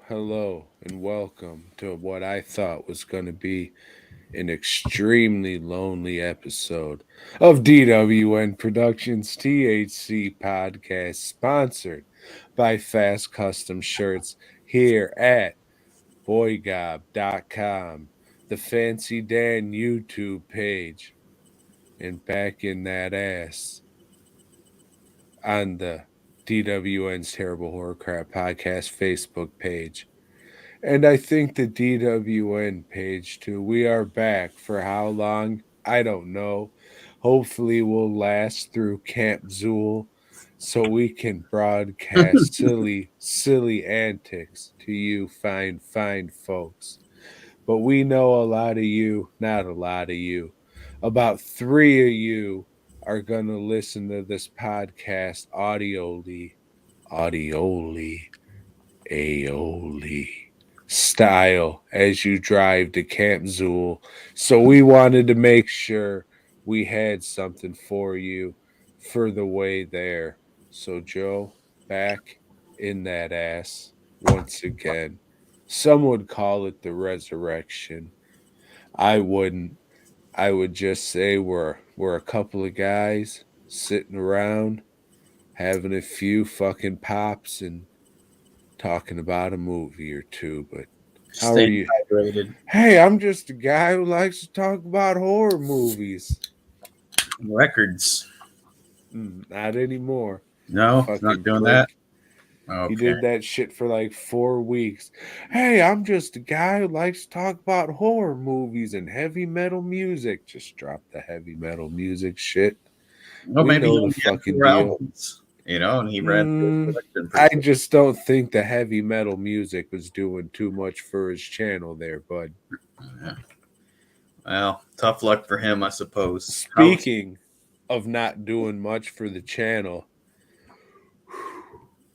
hello, and welcome to what I thought was going to be an extremely lonely episode of DWN Productions THC podcast, sponsored by Fast Custom Shirts here at BOYGOB.com, the Fancy Dan YouTube page, and back in that ass on the DWN's Terrible Horror Crap Podcast Facebook page. And I think the DWN page too. We are back for how long? I don't know. Hopefully, we'll last through Camp Zool so we can broadcast silly antics to you fine folks. But we know a lot of you, not a lot of you, about three of you are going to listen to this podcast audioli, aioli style as you drive to Camp Zool. So we wanted to make sure we had something for you for the way there. So Joe, back in that ass once again. Some would call it the resurrection. I wouldn't. I would just say we're a couple of guys sitting around having a few fucking pops and talking about a movie or two, but how are Staying you? hydrated. Hey, I'm just a guy who likes to talk about horror movies. Records. Not anymore. No, Fucking not doing prick. that. He Okay. did that shit for like 4 weeks. Hey, I'm just a guy who likes to talk about horror movies and heavy metal music. Just drop the heavy metal music shit. Well, We maybe he know the only had fucking 4 deal. albums, and he ran through his collection I pretty quick. just don't think the heavy metal music was doing too much for his channel there, bud. Yeah. Well, tough luck for him, I suppose. Speaking of not doing much for the channel,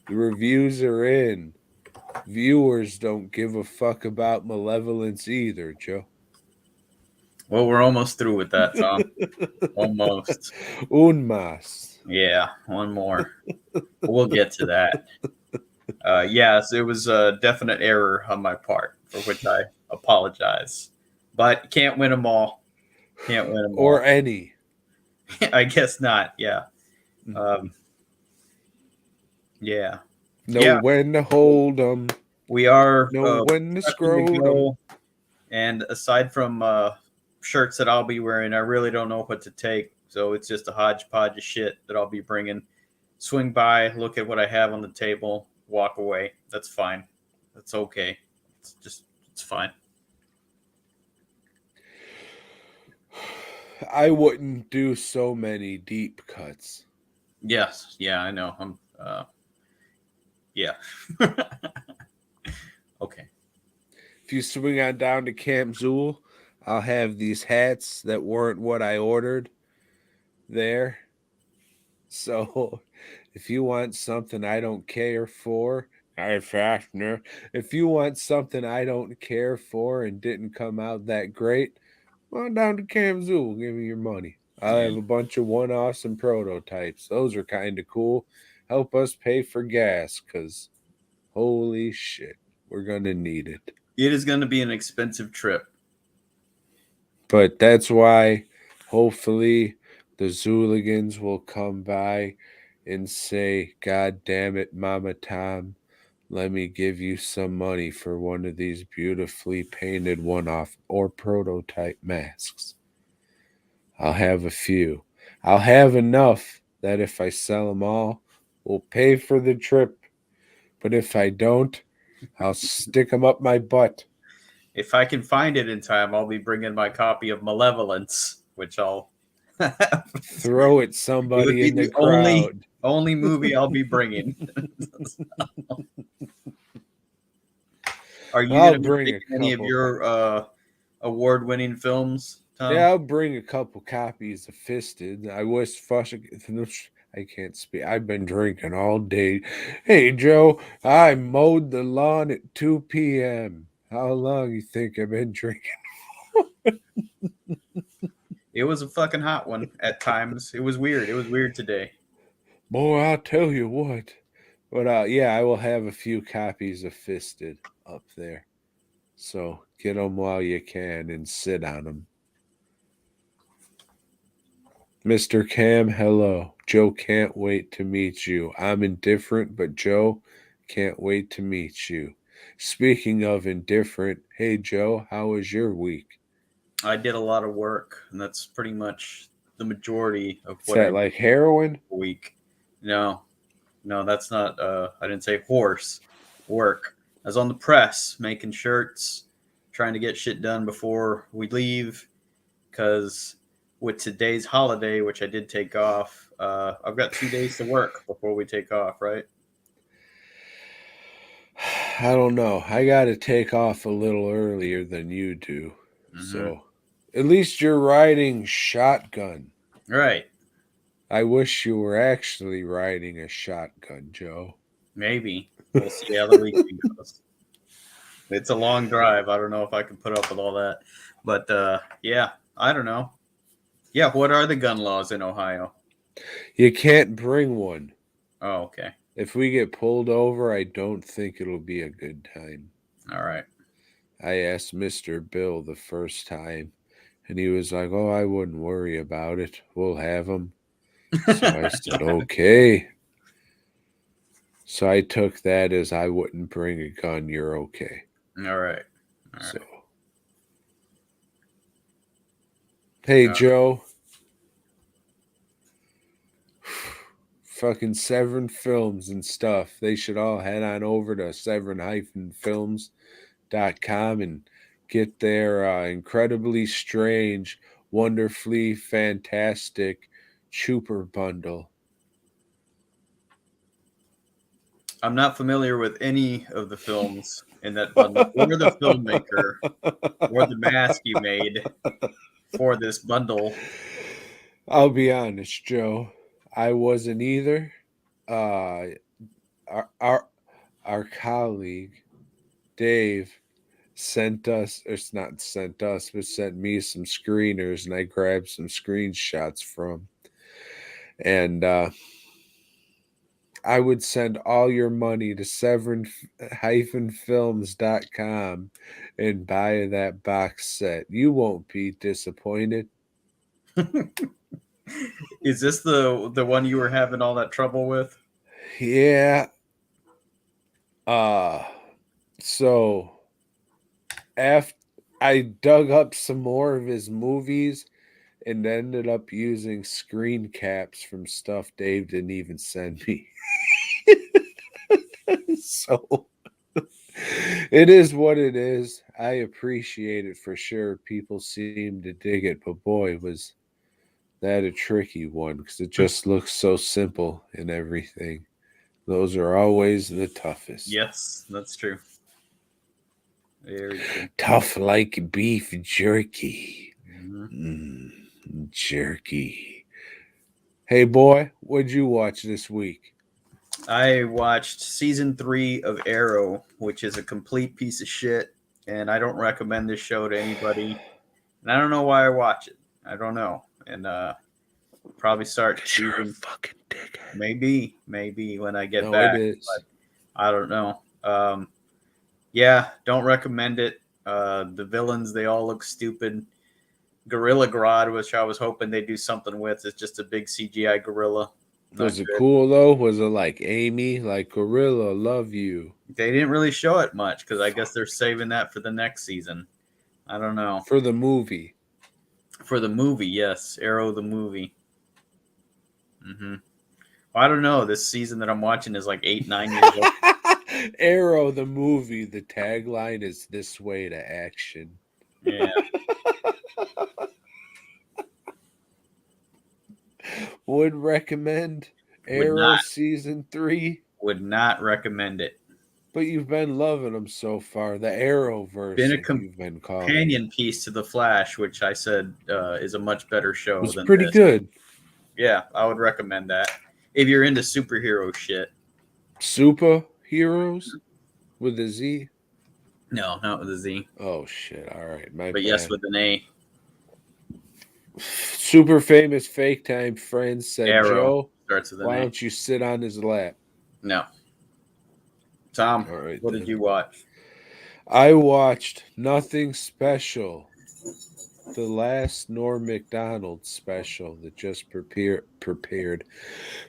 the reviews are in. Viewers don't give a fuck about Malevolence either, Joe. Well, we're almost through with that, Tom. Almost. Un Yeah, one more. We'll get to that. Yes, it was a definite error on my part, for which I apologize. But can't win them all. Can't win them or all. any. I guess not. Yeah. Um, yeah. Know Yeah. when to hold them. We are Know when to prepping to scrote them. go. And aside from shirts that I'll be wearing, I really don't know what to take. So it's just a hodgepodge of shit that I'll be bringing. Swing by, look at what I have on the table, walk away. That's fine. That's okay. It's fine. I wouldn't do so many deep cuts. Yes. Yeah, I know. Yeah. Okay. If you swing on down to Camp Zool, I'll have these hats that weren't what I ordered there. So if you want something I don't care for, I fastener. If you want something I don't care for and didn't come out that great, go on down to Camp Zool, give me your money. I'll have a bunch of one-offs and prototypes. Those are kind of cool. Help us pay for gas, because holy shit, we're going to need it. It is going to be an expensive trip. But that's why hopefully the Zooligans will come by and say, God damn it, Mama Tom, let me give you some money for one of these beautifully painted one-off or prototype masks. I'll have a few. I'll have enough that if I sell them all, we'll pay for the trip. But if I don't, I'll stick them up my butt. If I can find it in time, I'll be bringing my copy of Malevolence, which I'll throw at somebody in the crowd. Only movie I'll be bringing. Are you going to bring any of your award-winning films, Tom? Yeah, I'll bring a couple copies of Fisted. I wish I can't speak. I've been drinking all day. Hey, Joe, I mowed the lawn at 2 p.m. How long you think I've been drinking? It was a fucking hot one at times. It was weird. It was weird today. Boy, I'll tell you what. But yeah, I will have a few copies of Fisted. up there. So get them while you can and sit on them. Mr. Cam, hello. Joe can't wait to meet you. I'm indifferent, but Joe can't wait to meet you. Speaking of indifferent, hey Joe, how was your week? I did a lot of work, and that's pretty much the majority of Is what I that like heroin? a week. No, that's not. I didn't say horse work. I was on the press making shirts, trying to get shit done before we leave. Because with today's holiday, which I did take off, I've got 2 days to work before we take off. Right? I don't know. I got to take off a little earlier than you do. Mm-hmm. So at least you're riding shotgun. Right. I wish you were actually riding a shotgun, Joe. Maybe. We'll see how the weekend goes. It's a long drive. I don't know if I can put up with all that. But yeah, I don't know. Yeah, what are the gun laws in Ohio? You can't bring one. Oh, okay. If we get pulled over, I don't think it'll be a good time. All right. I asked Mr. Bill the first time, and he was like, oh, I wouldn't worry about it. We'll have them. So I said, okay. So I took that as I wouldn't bring a gun. You're okay. All right. So, hey, Joe. Fucking Severn Films and stuff. They should all head on over to severn-films.com and get their incredibly strange, wonderfully fantastic Trooper bundle. I'm not familiar with any of the films in that bundle, or the filmmaker, or the mask you made for this bundle. I'll be honest, Joe. I wasn't either. Our colleague, Dave, sent us, or it's not sent us, but sent me some screeners, and I grabbed some screenshots from. And I would send all your money to severn-films.com and buy that box set. You won't be disappointed. Is this the one you were having all that trouble with? Yeah. So after I dug up some more of his movies and ended up using screen caps from stuff Dave didn't even send me. So it is what it is. I appreciate it for sure. People seem to dig it, but boy, was that a tricky one because it just looks so simple and everything. Those are always the toughest. Yes, that's true. Very true. Tough like beef jerky. Mm-hmm. Jerky. Hey, boy, what'd you watch this week? I watched season 3 of Arrow, which is a complete piece of shit, and I don't recommend this show to anybody. And I don't know why I watch it. I don't know. And probably start You're a fucking dickhead. Maybe when I get back. It is. But I don't know. Yeah, don't recommend it. The villains, they all look stupid. Gorilla Grodd, which I was hoping they'd do something with, is just a big CGI gorilla. Was it cool though? Was it like Amy, like Gorilla, love you? They didn't really show it much because I guess they're saving that for the next season. I don't know. For the movie. For the movie, yes. Arrow the movie. Mm-hmm. Well, I don't know. This season that I'm watching is like 8-9 years old. Arrow the movie. The tagline is "This way to action." Yeah. Would recommend Arrow season 3. Would not recommend it. But you've been loving them so far. The Arrowverse. Been a companion piece to The Flash, which I said is a much better show. It's pretty good. Yeah, I would recommend that if you're into superhero shit. Superheroes with a Z? No, not with a Z. Oh shit! All right, but yes, with an A. Super famous fake time friend said, Arrow Joe, starts with an why A. don't you sit on his lap? No. Tom, all right, what did you watch? I watched Nothing Special, the last Norm Macdonald special that just premiered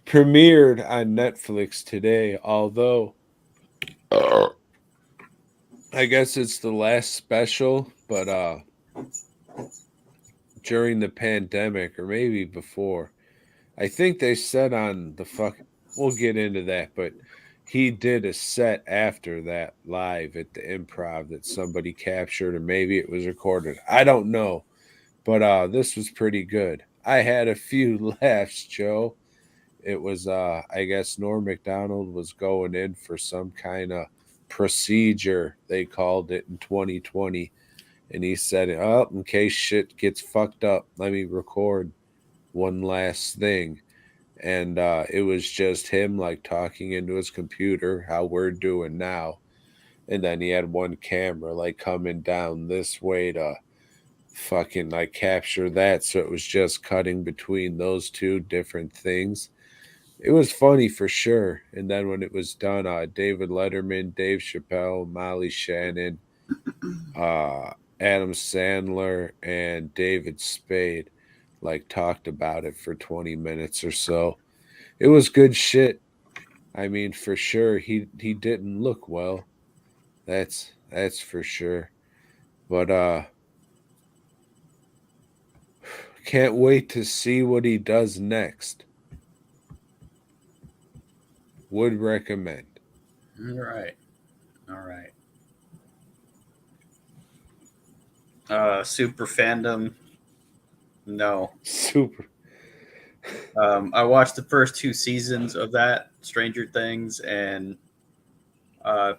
on Netflix today. Although I guess it's the last special, but during the pandemic or maybe before, I think they said on the we'll get into that, but he did a set after that live at the Improv that somebody captured, or maybe it was recorded. I don't know. But this was pretty good. I had a few laughs, Joe. It was I guess Norm Macdonald was going in for some kind of procedure, they called it, in 2020. And he said, "Oh, in case shit gets fucked up, let me record one last thing." And it was just him like talking into his computer, how we're doing now. And then he had one camera like coming down this way to fucking like capture that. So it was just cutting between those two different things. It was funny for sure. And then when it was done, David Letterman, Dave Chappelle, Molly Shannon, uh, Adam Sandler, and David Spade like talked about it for 20 minutes or so. It was good shit. I mean, for sure, he didn't look well. That's for sure. But can't wait to see what he does next. Would recommend. All right. All right. Super fandom. No. Super. I watched the first 2 seasons of that Stranger Things, and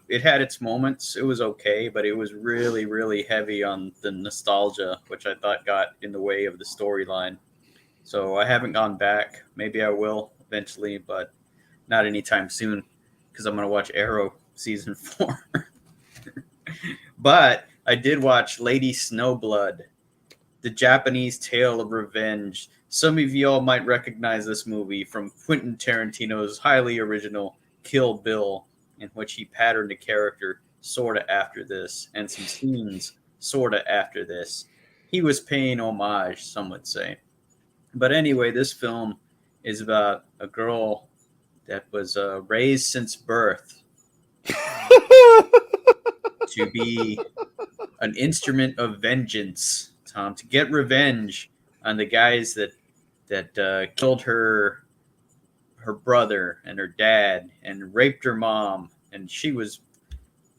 it had its moments. It was okay, but it was really, really heavy on the nostalgia, which I thought got in the way of the storyline. So I haven't gone back. Maybe I will eventually, but not anytime soon because I'm going to watch Arrow season 4. But I did watch Lady Snowblood, the Japanese tale of revenge. Some of y'all might recognize this movie from Quentin Tarantino's highly original Kill Bill, in which he patterned a character sort of after this, and some scenes sort of after this. He was paying homage, some would say. But anyway, this film is about a girl that was raised since birth to be an instrument of vengeance, Tom, to get revenge on the guys that killed her brother and her dad and raped her mom, and she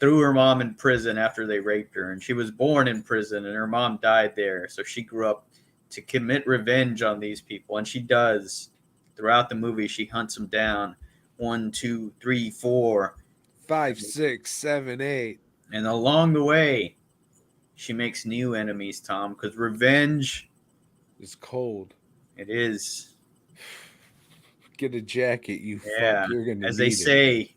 threw her mom in prison after they raped her, and she was born in prison and her mom died there, so she grew up to commit revenge on these people, and she does. Throughout the movie, she hunts them down. 1, 2, 3, 4, 5, 6, 7, 8. And along the way, she makes new enemies, Tom, because revenge is cold. It is. Get a jacket, you Yeah. fuck. You're gonna As need they it. say,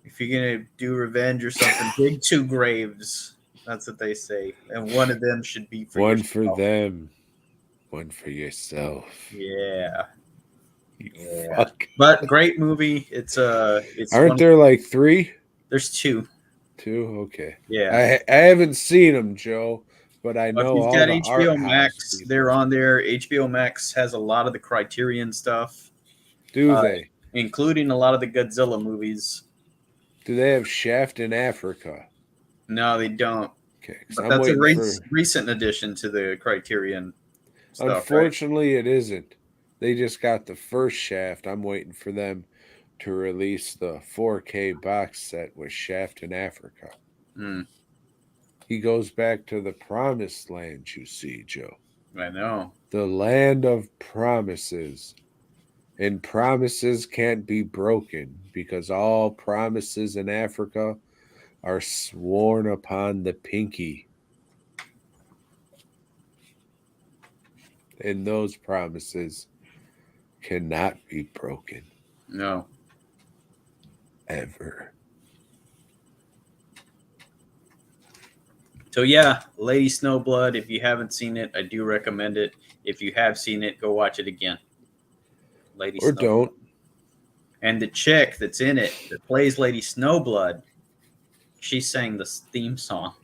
if you're gonna do revenge or something, dig 2 graves. That's what they say, and one of them should be for One yourself. for them, one for yourself. Yeah. You Yeah. fuck. But great movie. It's Aren't there like 3? There's 2. 2? Okay. Yeah. I haven't seen them, Joe, but I If know you've all got the HBO art Max, house people. they're on there. HBO Max has a lot of the Criterion stuff, Do they? including a lot of the Godzilla movies. Do they have Shaft in Africa? No, they don't. Okay, But I'm that's a waiting for. recent addition to the Criterion stuff, right? Unfortunately, it isn't. They just got the first Shaft. I'm waiting for them to release the 4K box set with Shaft in Africa. Mm, He goes back to the promised land, you see, Joe. I know. The land of promises. And promises can't be broken because all promises in Africa are sworn upon the pinky. And those promises cannot be broken. No. Ever. So yeah, Lady Snowblood. If you haven't seen it, I do recommend it. If you have seen it, go watch it again. Lady Or Snowblood. don't. And the chick that's in it that plays Lady Snowblood, She sang the theme song.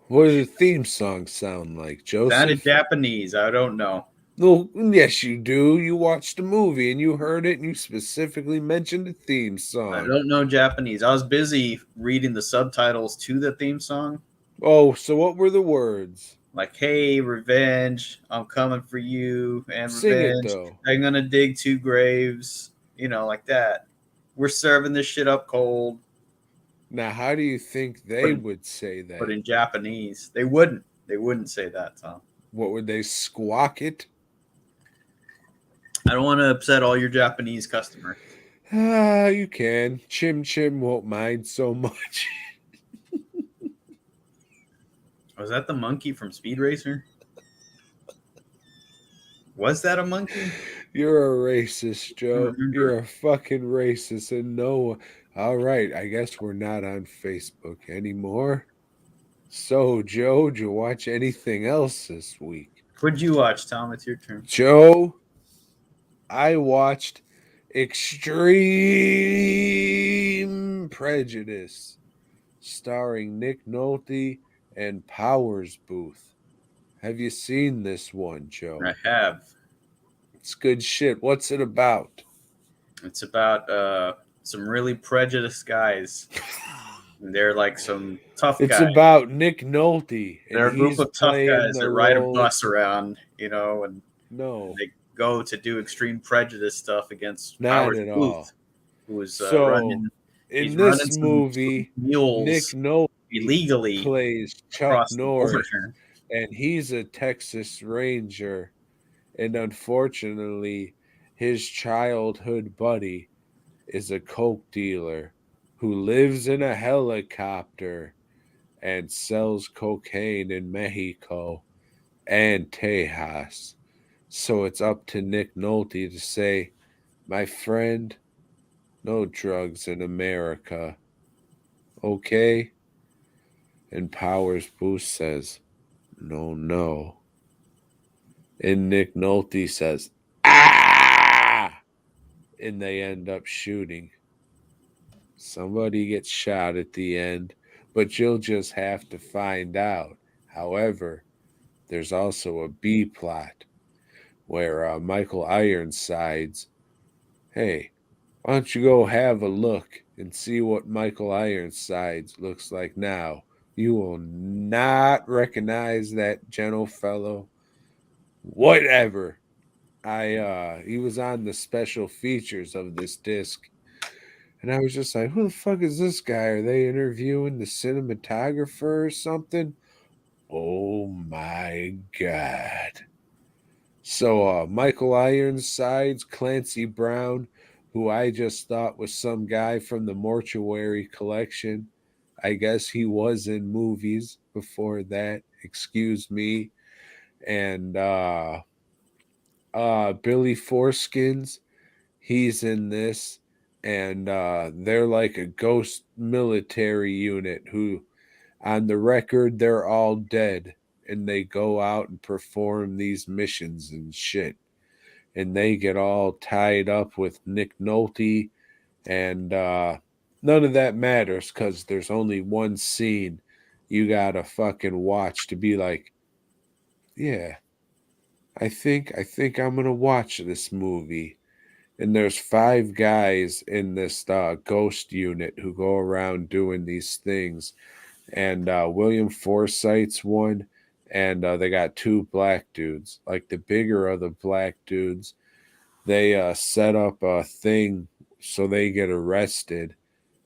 What does the theme song sound like, Sounded Joseph? Japanese. I don't know. Well, yes, you do. You watched the movie and you heard it and you specifically mentioned the theme I song. don't know Japanese. I was busy reading the subtitles to the theme song. Oh, so what were the words? Like, hey, revenge, I'm coming for you, and Sing it, revenge, though. I'm gonna dig 2 graves, like that. We're serving this shit up cold, Now, how do you think but they in, would say but that? in Japanese. They wouldn't say that, Tom. What would they squawk it? I don't want to upset all your Japanese customers. Ah, you can. Chim Chim won't mind so much. Was that the monkey from Speed Racer? Was that a monkey? You're a racist, I don't Joe. remember. You're a fucking racist, and no one. All right, I guess we're not on Facebook anymore. So, Joe, did you watch anything else this week? What'd you watch, Tom? It's your turn. Joe, I watched Extreme Prejudice, starring Nick Nolte and Powers Booth. Have you seen this one, Joe? I have. It's good shit. What's it about? It's about some really prejudiced guys. And they're like some tough It's guys. about Nick Nolte, and They're a group he's of tough playing guys the that ride a role. bus around, and No, they go to do extreme prejudice stuff against not Powers at Booth, all. who is So, running. in He's this running some movie, Nick mules Nolte illegally plays Chuck across the Norris, border. and he's a Texas Ranger. And unfortunately, his childhood buddy is a coke dealer who lives in a helicopter and sells cocaine in Mexico and Tejas. So it's up to Nick Nolte to say, my friend, no drugs in America. Okay? And Powers Booth says, no, no. And Nick Nolte says, ah! And they end up shooting. Somebody gets shot at the end, but you'll just have to find out. However, there's also a B plot where Michael Ironsides, hey, why don't you go have a look and see what Michael Ironsides looks like now? You will not recognize that gentle fellow. Whatever. He was on the special features of this disc. And I was just like, who the fuck is this guy? Are they interviewing the cinematographer or something? Oh my God. So Michael Ironsides, Clancy Brown, who I just thought was some guy from the Mortuary Collection. I guess he was in movies before that. Excuse me. And Billy Foreskins, he's in this. And they're like a ghost military unit who, on the record, they're all dead. And they go out and perform these missions and shit. And they get all tied up with Nick Nolte. And none of that matters because there's only one scene you gotta fucking watch to be like, yeah, I think I'm gonna watch this movie. And there's 5 guys in this ghost unit who go around doing these things. And William Forsythe's one, and they got 2 black dudes. Like the bigger of the black dudes, they set up a thing so they get arrested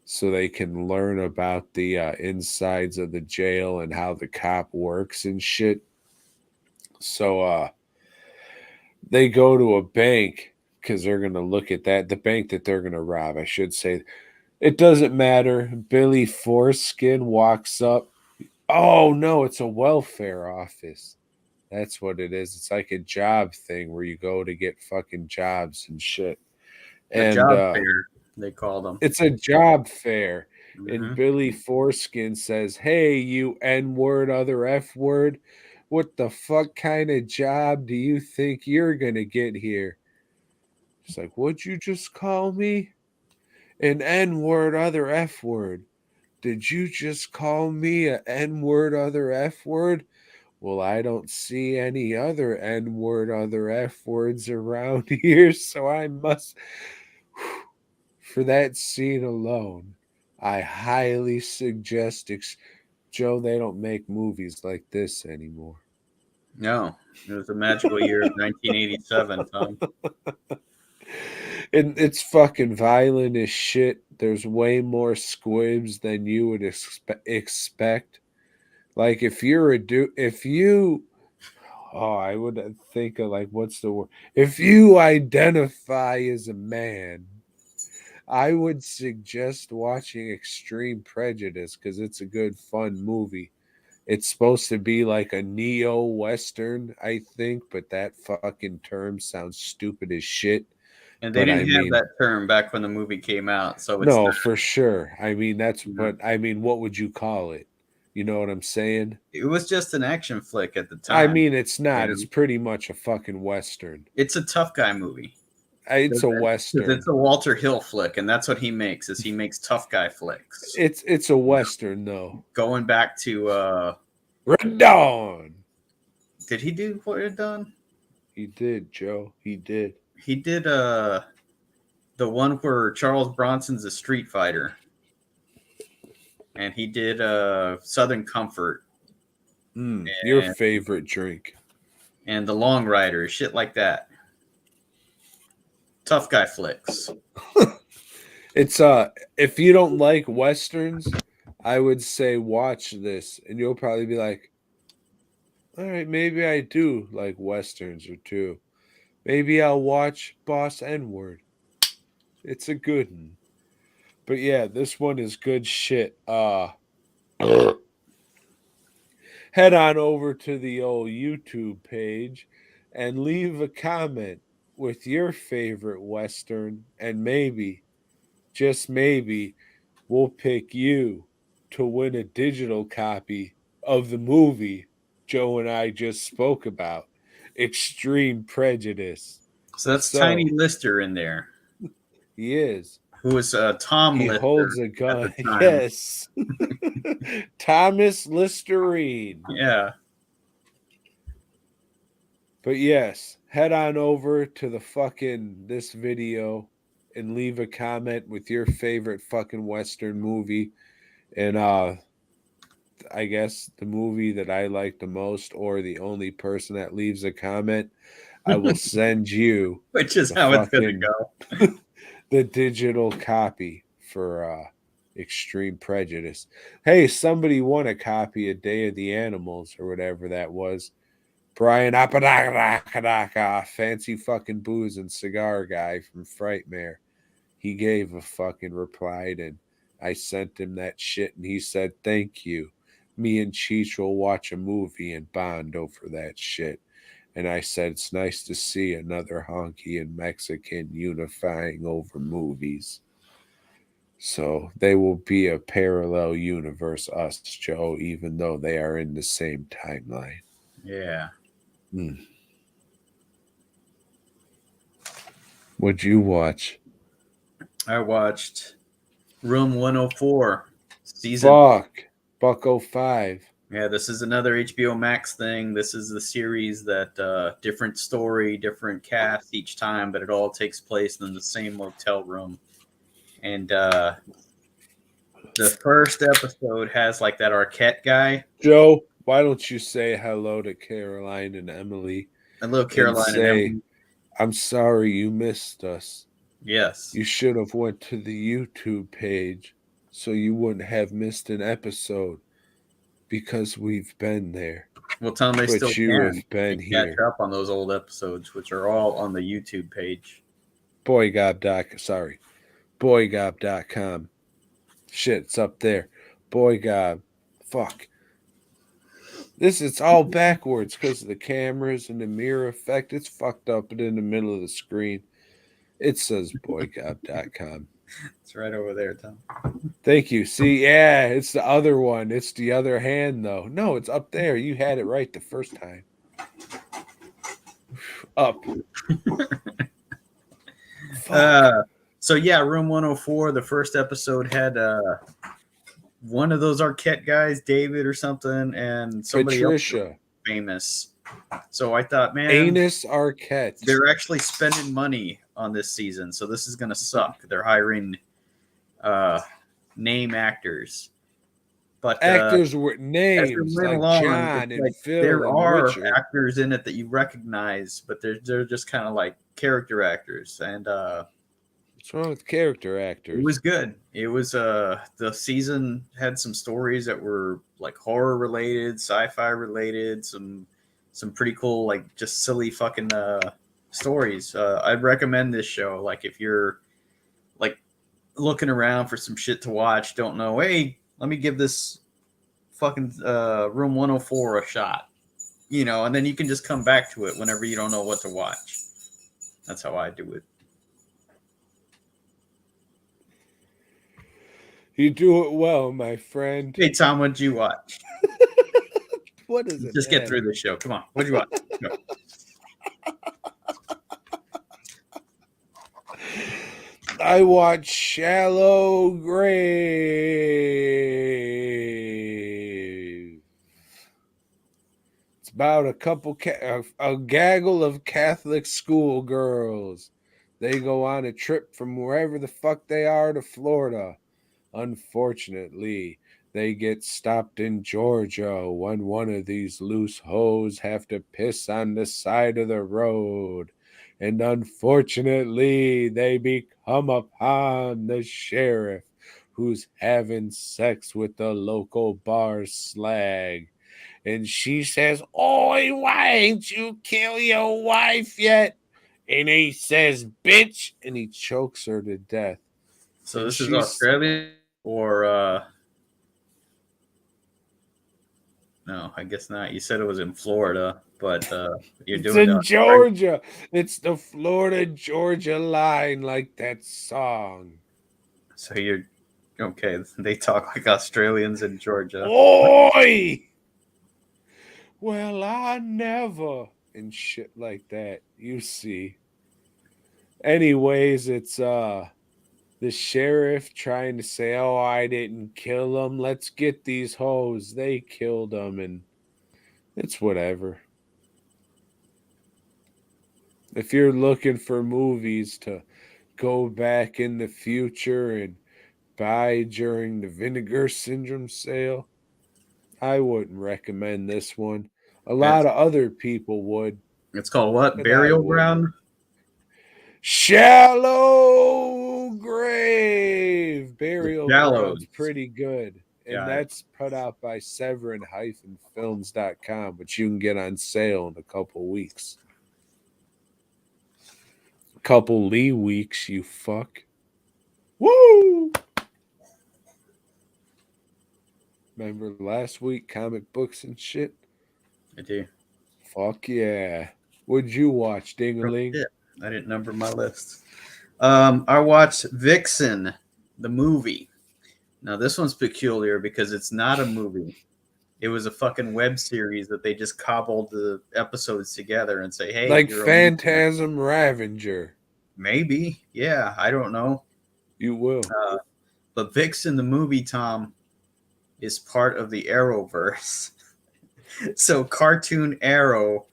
so they can learn about the insides of the jail and how the cop works and shit. So they go to a bank because they're going to look at the bank that they're going to rob, I should say. It doesn't matter. Billy Foreskin walks up. Oh, no, it's a welfare office. That's what it is. It's like a job thing where you go to get fucking jobs and shit. A And job fair, they call them. it's a job fair. And Mm-hmm. Billy Foreskin says, hey, you N word, other F word, what the fuck kind of job do you think you're going to get here? It's like, what'd you just call me? An N word, other F word. Did you just call me a N-word, other F-word? Well, I don't see any other N-word, other F-words around here, so I must. For that scene alone, I highly suggest. Joe, they don't make movies like this anymore. No, it was a magical year of 1987, Tom. And it's fucking violent as shit. There's way more squibs than you would expect. Like if you're a dude, if you, oh, I would think of like, what's the word? If you identify as a man, I would suggest watching Extreme Prejudice because it's a good, fun movie. It's supposed to be like a neo-Western, I think, but that fucking term sounds stupid as shit. And they But I didn't have mean, that term back when the movie came out, so it's no, not. for sure. I mean, that's, You know, but I mean, what would you call it? You know what I'm saying? it was just an action flick at the I time. mean, it's You not. know? It's pretty much a fucking Western. It's a tough guy movie. It's a Because Western. it's a Walter Hill flick, and that's what he makes. Is he makes tough guy flicks. It's a Western, though. Going back to Red Dawn. did he do what it done? He did, Joe. He did. He did the one where Charles Bronson's a street fighter. And he did Southern Comfort. Your favorite drink. And The Long Rider, shit like that. Tough guy flicks. It's if you don't like westerns, I would say watch this and you'll probably be like, all right, maybe I do like westerns or two. Maybe I'll watch Boss N-Word. It's a good one. But yeah, this one is good shit. Head on over to the old YouTube page and leave a comment with your favorite Western, and maybe, just maybe, we'll pick you to win a digital copy of the movie Joe and I just spoke about, Extreme Prejudice. So that's Tiny Lister in there. He is. Who is Tom He Lister holds a gun. Yes. Thomas Listerine. Yeah. But yes, head on over to the fucking this video and leave a comment with your favorite fucking Western movie. And I guess the movie that I like the most, or the only person that leaves a comment, I will send you which is how it's gonna go. The digital copy for Extreme Prejudice. Hey, somebody won a copy of Day of the Animals or whatever that was. Brian Apadaka, fancy fucking booze and cigar guy from Frightmare. He gave a fucking reply, and I sent him that shit, and he said, thank you. Me and Cheech will watch a movie and bond over that shit. And I said, it's nice to see another honky and Mexican unifying over movies. So they will be a parallel universe, us, Joe, even though they are in the same timeline. Yeah. What'd you watch? I watched Room 104 season. Buck 05. Yeah, this is another HBO Max thing. This is the series that different story, different cast each time, but it all takes place in the same motel room. And the first episode has like that Arquette guy. Joe, why don't you say hello to Caroline and Emily? Hello, Caroline and Emily. I'm sorry you missed us. Yes. You should have went to the YouTube page so you wouldn't have missed an episode because we've been there. Well, tell them they still have been here. Catch up on those old episodes, which are all on the YouTube page. BOYGOB.com. Shit, it's up there. BOYGOB. Fuck. It's all backwards because of the cameras and the mirror effect. It's fucked up in the middle of the screen. It says BOYGOB.com. It's right over there, Tom. Thank you. See, yeah, it's the other one. It's the other hand, though. No, it's up there. You had it right the first time. Up. So yeah, Room 104. The first episode had one of those Arquette guys, David or something, and somebody else Patricia. famous. So I thought, man, Anus Arquette. they're actually spending money on this season, so this is gonna suck. They're hiring name actors, but Actors with as names we went like along, John it's and like Phil there and are Richard. actors in it that you recognize, but they're just kind of like character actors, and What's wrong with character actors? it was good. It was the season had some stories that were like horror related, sci-fi related, some pretty cool like just silly fucking stories. I'd recommend this show. Like if you're like looking around for some shit to watch, don't know, hey, let me give this fucking Room 104 a shot. You know, and then you can just come back to it whenever you don't know what to watch. That's how I do it. You do it well, my friend. Hey Tom, what'd you watch? What is it? Just get through the show. Come on. What'd you watch? Go. I watched Shallow Grave. It's about a couple, a gaggle of Catholic schoolgirls. They go on a trip from wherever the fuck they are to Florida. Unfortunately, they get stopped in Georgia when one of these loose hoes have to piss on the side of the road. And unfortunately, they become upon the sheriff who's having sex with the local bar slag. And she says, "Oi, why ain't you kill your wife yet?" And he says, "Bitch," and he chokes her to death. So And this is she's Australia or no, I guess not. You said it was in Florida, but you're it's doing in Georgia. It's the Florida Georgia line, like that song. So you're okay. They talk like Australians in Georgia. Oi! Well, I never and shit like that. You see. Anyways, it's the sheriff trying to say, "Oh, I didn't kill them. Let's get these hoes. They killed them," and it's whatever. If you're looking for movies to go back in the future and buy during the Vinegar Syndrome sale, I wouldn't recommend this one. A lot of other people would, It's called what? but I Burial wouldn't. Ground? Shallow Grave Burial Gallows. Ground's pretty good. And Got it. that's put out by Severin-Films.com, which you can get on sale in a couple weeks. Couple Lee weeks, you fuck. Woo! Remember last week, comic books and shit? I do. Fuck yeah. What'd you watch, Ding-a-ling? Yeah, I didn't number my list. I watched Vixen, the movie. Now this one's peculiar because it's not a movie. It was a fucking web series that they just cobbled the episodes together and say, "Hey, Like you're Phantasm Ravager. maybe, yeah, I don't know." You will. But Vixen, the movie, Tom, is part of the Arrowverse. So Cartoon Arrow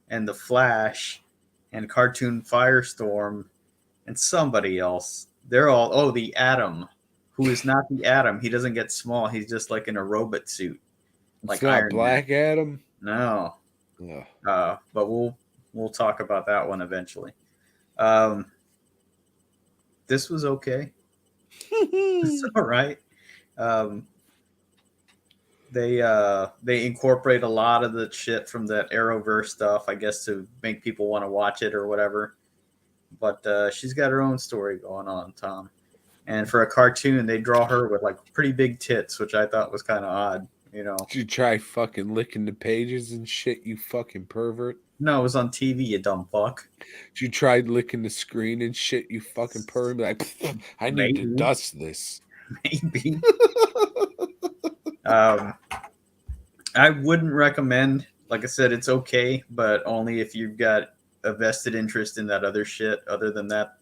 and the Flash and Cartoon Firestorm and somebody else. They're all the Atom, who is not the Atom. He doesn't get small. He's just like in a robot suit, like It's not Iron Black Man. Adam. No, Ugh. but we'll talk about that one eventually. This was okay. It's all right. Um, they incorporate a lot of the shit from that Arrowverse stuff, I guess, to make people want to watch it or whatever. But she's got her own story going on, Tom. And for a cartoon, they draw her with like pretty big tits, which I thought was kind of odd. You know, Did you try fucking licking the pages and shit, you fucking pervert? no, it was on TV, you dumb fuck. Did you try licking the screen and shit, you fucking pervert? Like, I need to Maybe. dust this. Maybe. I wouldn't recommend. Like I said, it's okay, but only if you've got a vested interest in that other shit. Other than that,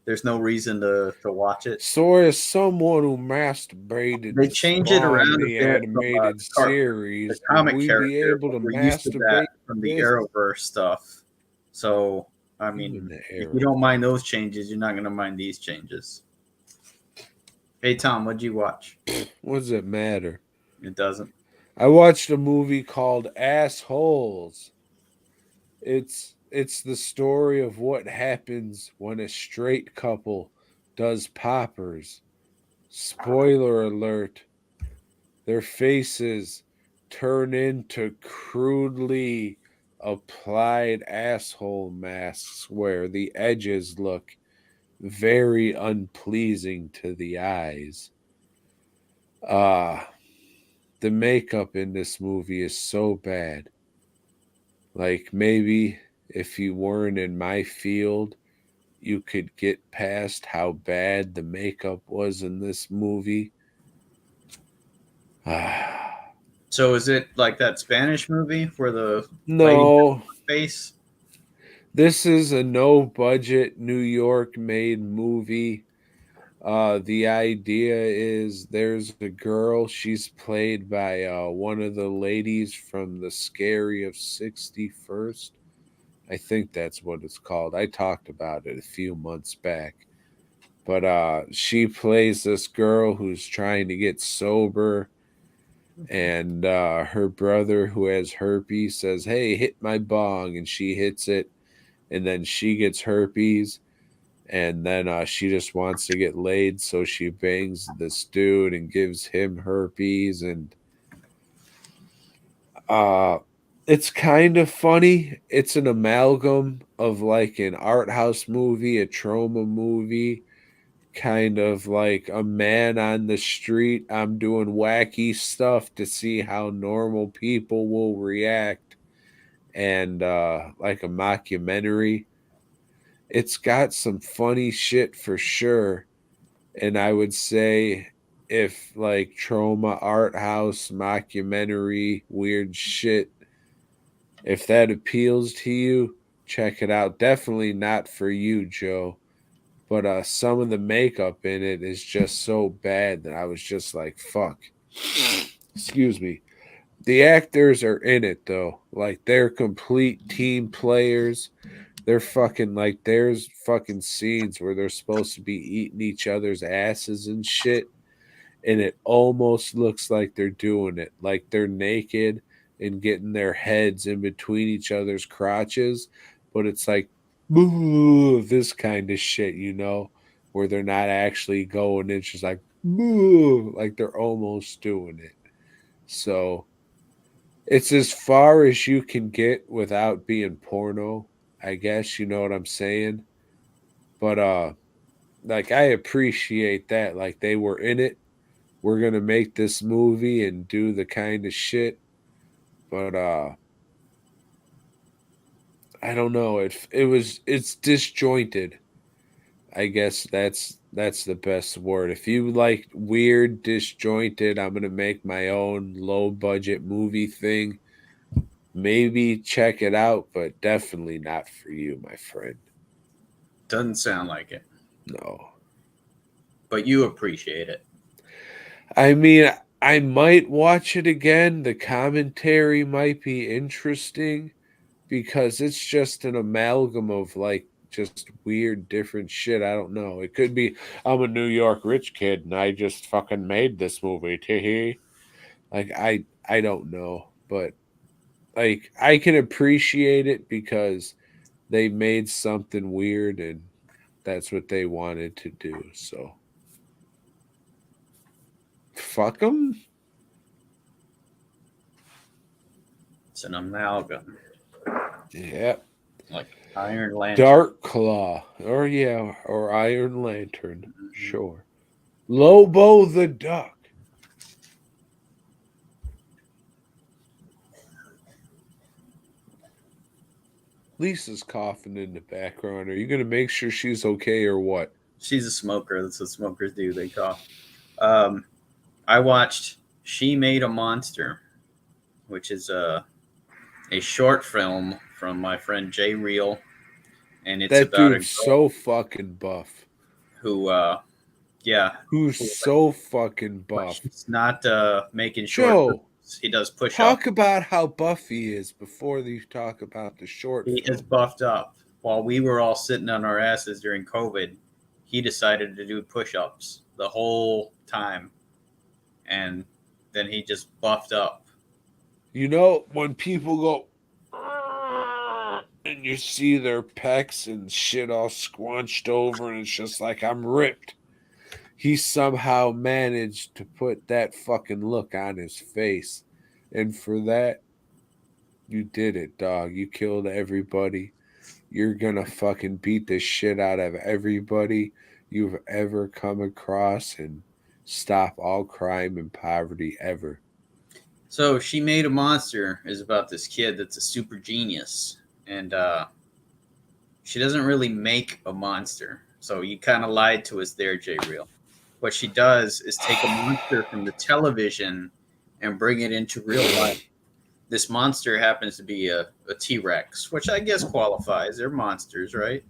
there's no reason to watch it. So as someone who masturbated They to change it around Spawn a the bit from animated the series, would comic we be character, able but to we're used to that masturbate from the this? Arrowverse stuff. So, I You mean, and the if Arrow. you don't mind those changes, you're not going to mind these changes. Hey, Tom, what'd you watch? What does it matter? It doesn't. I watched a movie called Assholes. It's the story of what happens when a straight couple does poppers. Spoiler alert, their faces turn into crudely applied asshole masks where the edges look very unpleasing to the eyes. The makeup in this movie is so bad. Like maybe if you weren't in my field, you could get past how bad the makeup was in this movie. So, is it like that Spanish movie where the lady has No, a face? this is a no budget New York made movie. The idea is there's a girl, she's played by one of the ladies from The Scary of 61st. I think that's what it's called. I talked about it a few months back. But she plays this girl who's trying to get sober, and her brother who has herpes says, "Hey, hit my bong," and she hits it, and then she gets herpes, and then she just wants to get laid, so she bangs this dude and gives him herpes, and uh it's kind of funny. It's an amalgam of like an art house movie, a trauma movie, kind of like a man on the street. I'm doing wacky stuff to see how normal people will react, and like a mockumentary. It's got some funny shit for sure. And I would say if like trauma, art house, mockumentary, weird shit, if that appeals to you, check it out. Definitely not for you, Joe. But some of the makeup in it is just so bad that I was just like, fuck. Excuse me. The actors are in it though. Like they're complete team players. They're fucking like there's fucking scenes where they're supposed to be eating each other's asses and shit, and it almost looks like they're doing it. Like they're naked and getting their heads in between each other's crotches, but it's like this kind of shit, where they're not actually going. It's just like like they're almost doing it. So it's as far as you can get without being porno, I guess, you know what I'm saying? But like I appreciate that. Like they were in it. We're gonna make this movie and do the kind of shit. But I don't know. It's disjointed. I guess that's the best word. If you like weird, disjointed, I'm gonna make my own low budget movie thing. Maybe check it out, but definitely not for you, my friend. Doesn't sound like it, No. but you appreciate it. I mean, I might watch it again. The commentary might be interesting because it's just an amalgam of like just weird different shit. I don't know. It could be I'm a New York rich kid and I just fucking made this movie. Teehee. Like I don't know, but like I can appreciate it because they made something weird and that's what they wanted to do. So fuck them. It's an amalgam, Yeah. like Iron Lantern. Dark Claw. Or Iron Lantern. Mhm. Sure. Lobo the Duck. Lisa's coughing in the background. Are you going to make sure she's okay or what? She's a smoker. That's what smokers do. They cough. I watched She Made a Monster, which is a short film from my friend Jay Reel, and it's That about a dude's girl. so fucking buff. who yeah, who's so fucking buff. he's not making short Joe, moves. He does push up. talk about how buff he is before you talk about the short He is film. buffed up. While we were all sitting on our asses during COVID, he decided to do push-ups the whole time, and then he just buffed up. You know, when people go and you see their pecs and shit all squunched over, and it's just like, I'm ripped. He somehow managed to put that fucking look on his face. And for that, you did it, dog. You killed everybody. You're gonna fucking beat the shit out of everybody you've ever come across and stop all crime and poverty ever. So She Made a Monster is about this kid that's a super genius, and she doesn't really make a monster. So you kind of lied to us there, J Real. What she does is take a monster from the television and bring it into real life. This monster happens to be a T-Rex, which I guess qualifies. They're monsters, right?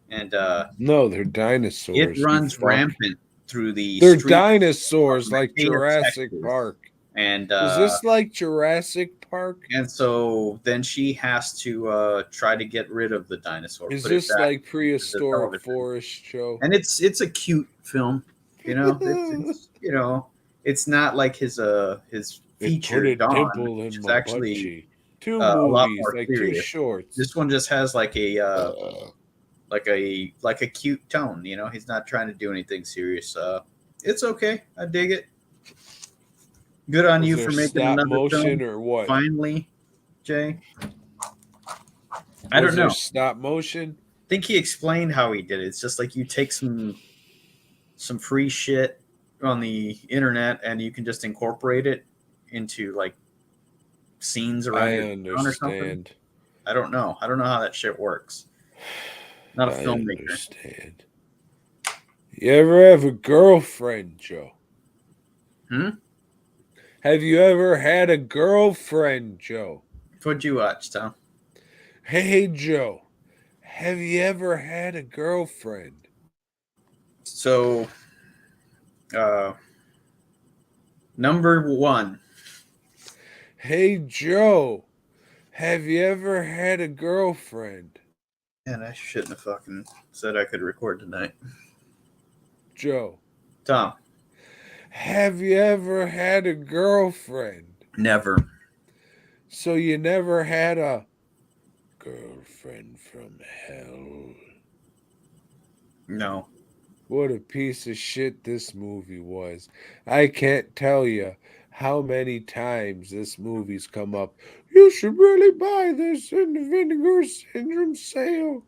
And No, they're dinosaurs. it runs rampant through the They're streets dinosaurs like State of Jurassic Texas. Park. And Is this like Jurassic Park? and so then she has to try to get rid of the dinosaur. Is put it this back like into the prehistoric television. forest show? And it's a cute film, you know. It's you know, it's not like his feature It put a Dawn, dimple which in is my actually butt cheek. Two a lot movies, more like two serious. shorts. This one just has like a cute tone, you know. He's not trying to do anything serious. It's okay. I dig it. Good on Was you there for making stop another motion film. or what? Finally, Jay. I Was don't there know. stop motion? I think he explained how he did it. It's just like you take some free shit on the internet and you can just incorporate it into like scenes around I your town or something. understand. I don't know. I don't know how that shit works. Not a I filmmaker. understand. You ever have a girlfriend, Joe? Have you ever had a girlfriend, Joe? What'd you watch, Tom? Hey, Joe. Have you ever had a girlfriend? So, number one. Hey, Joe. Have you ever had a girlfriend? Man, I shouldn't have fucking said I could record tonight. Joe. Tom. Have you ever had a girlfriend? Never. So you never had a girlfriend from hell? No. What a piece of shit this movie was. I can't tell you how many times this movie's come up. You should really buy this in the Vinegar Syndrome sale.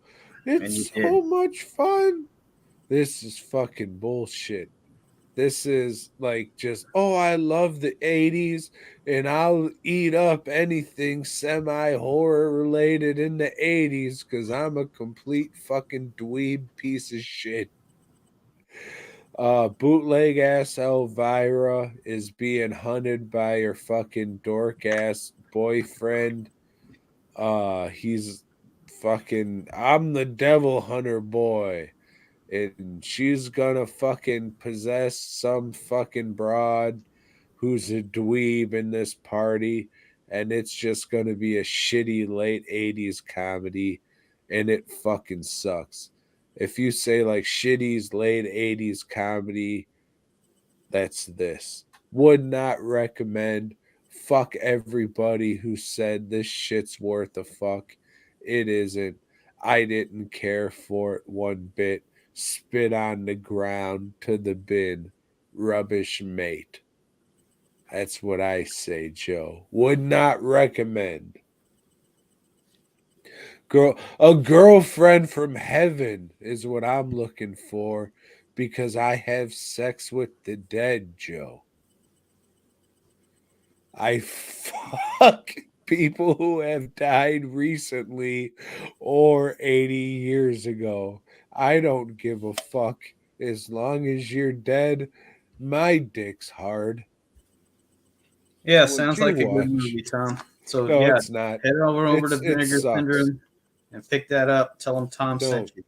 It's so much fun. This is fucking bullshit. This is like just, oh, I love the 80s and I'll eat up anything semi-horror related in the 80s because I'm a complete fucking dweeb piece of shit. Bootleg ass Elvira is being hunted by her fucking dork ass boyfriend. He's fucking, I'm the devil hunter boy. And she's gonna fucking possess some fucking broad who's a dweeb in this party, and it's just gonna be a shitty late 80s comedy, and it fucking sucks. If you say like shitty's late 80s comedy, that's this. Would not recommend. Fuck everybody who said this shit's worth a fuck. It isn't. I didn't care for it one bit. Spit on the ground to the bin. Rubbish mate. That's what I say, Joe. Would not recommend. A girlfriend from heaven is what I'm looking for because I have sex with the dead, Joe. I fuck people who have died recently or 80 years ago. I don't give a fuck. As long as you're dead, my dick's hard. Yeah, What'd sounds you like a good watch? movie, Tom. So No, yeah, it's not. head over to It Vinegar sucks. Syndrome and pick that up. Tell them Tom sent Don't. you.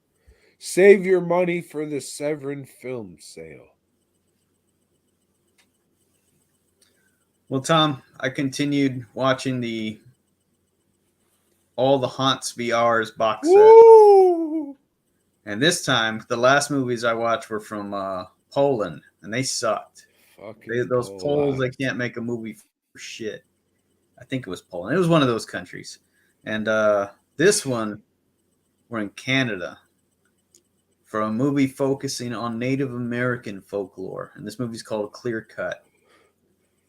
Save your money for the Severin film sale. Well, Tom, I continued watching all the Haunts VR's box set. Woo! And this time, the last movies I watched were from Poland, and they sucked. Those Poles, they can't make a movie for shit. I think it was Poland. It was one of those countries. And this one, we're in Canada for a movie focusing on Native American folklore. And this movie's called Clearcut.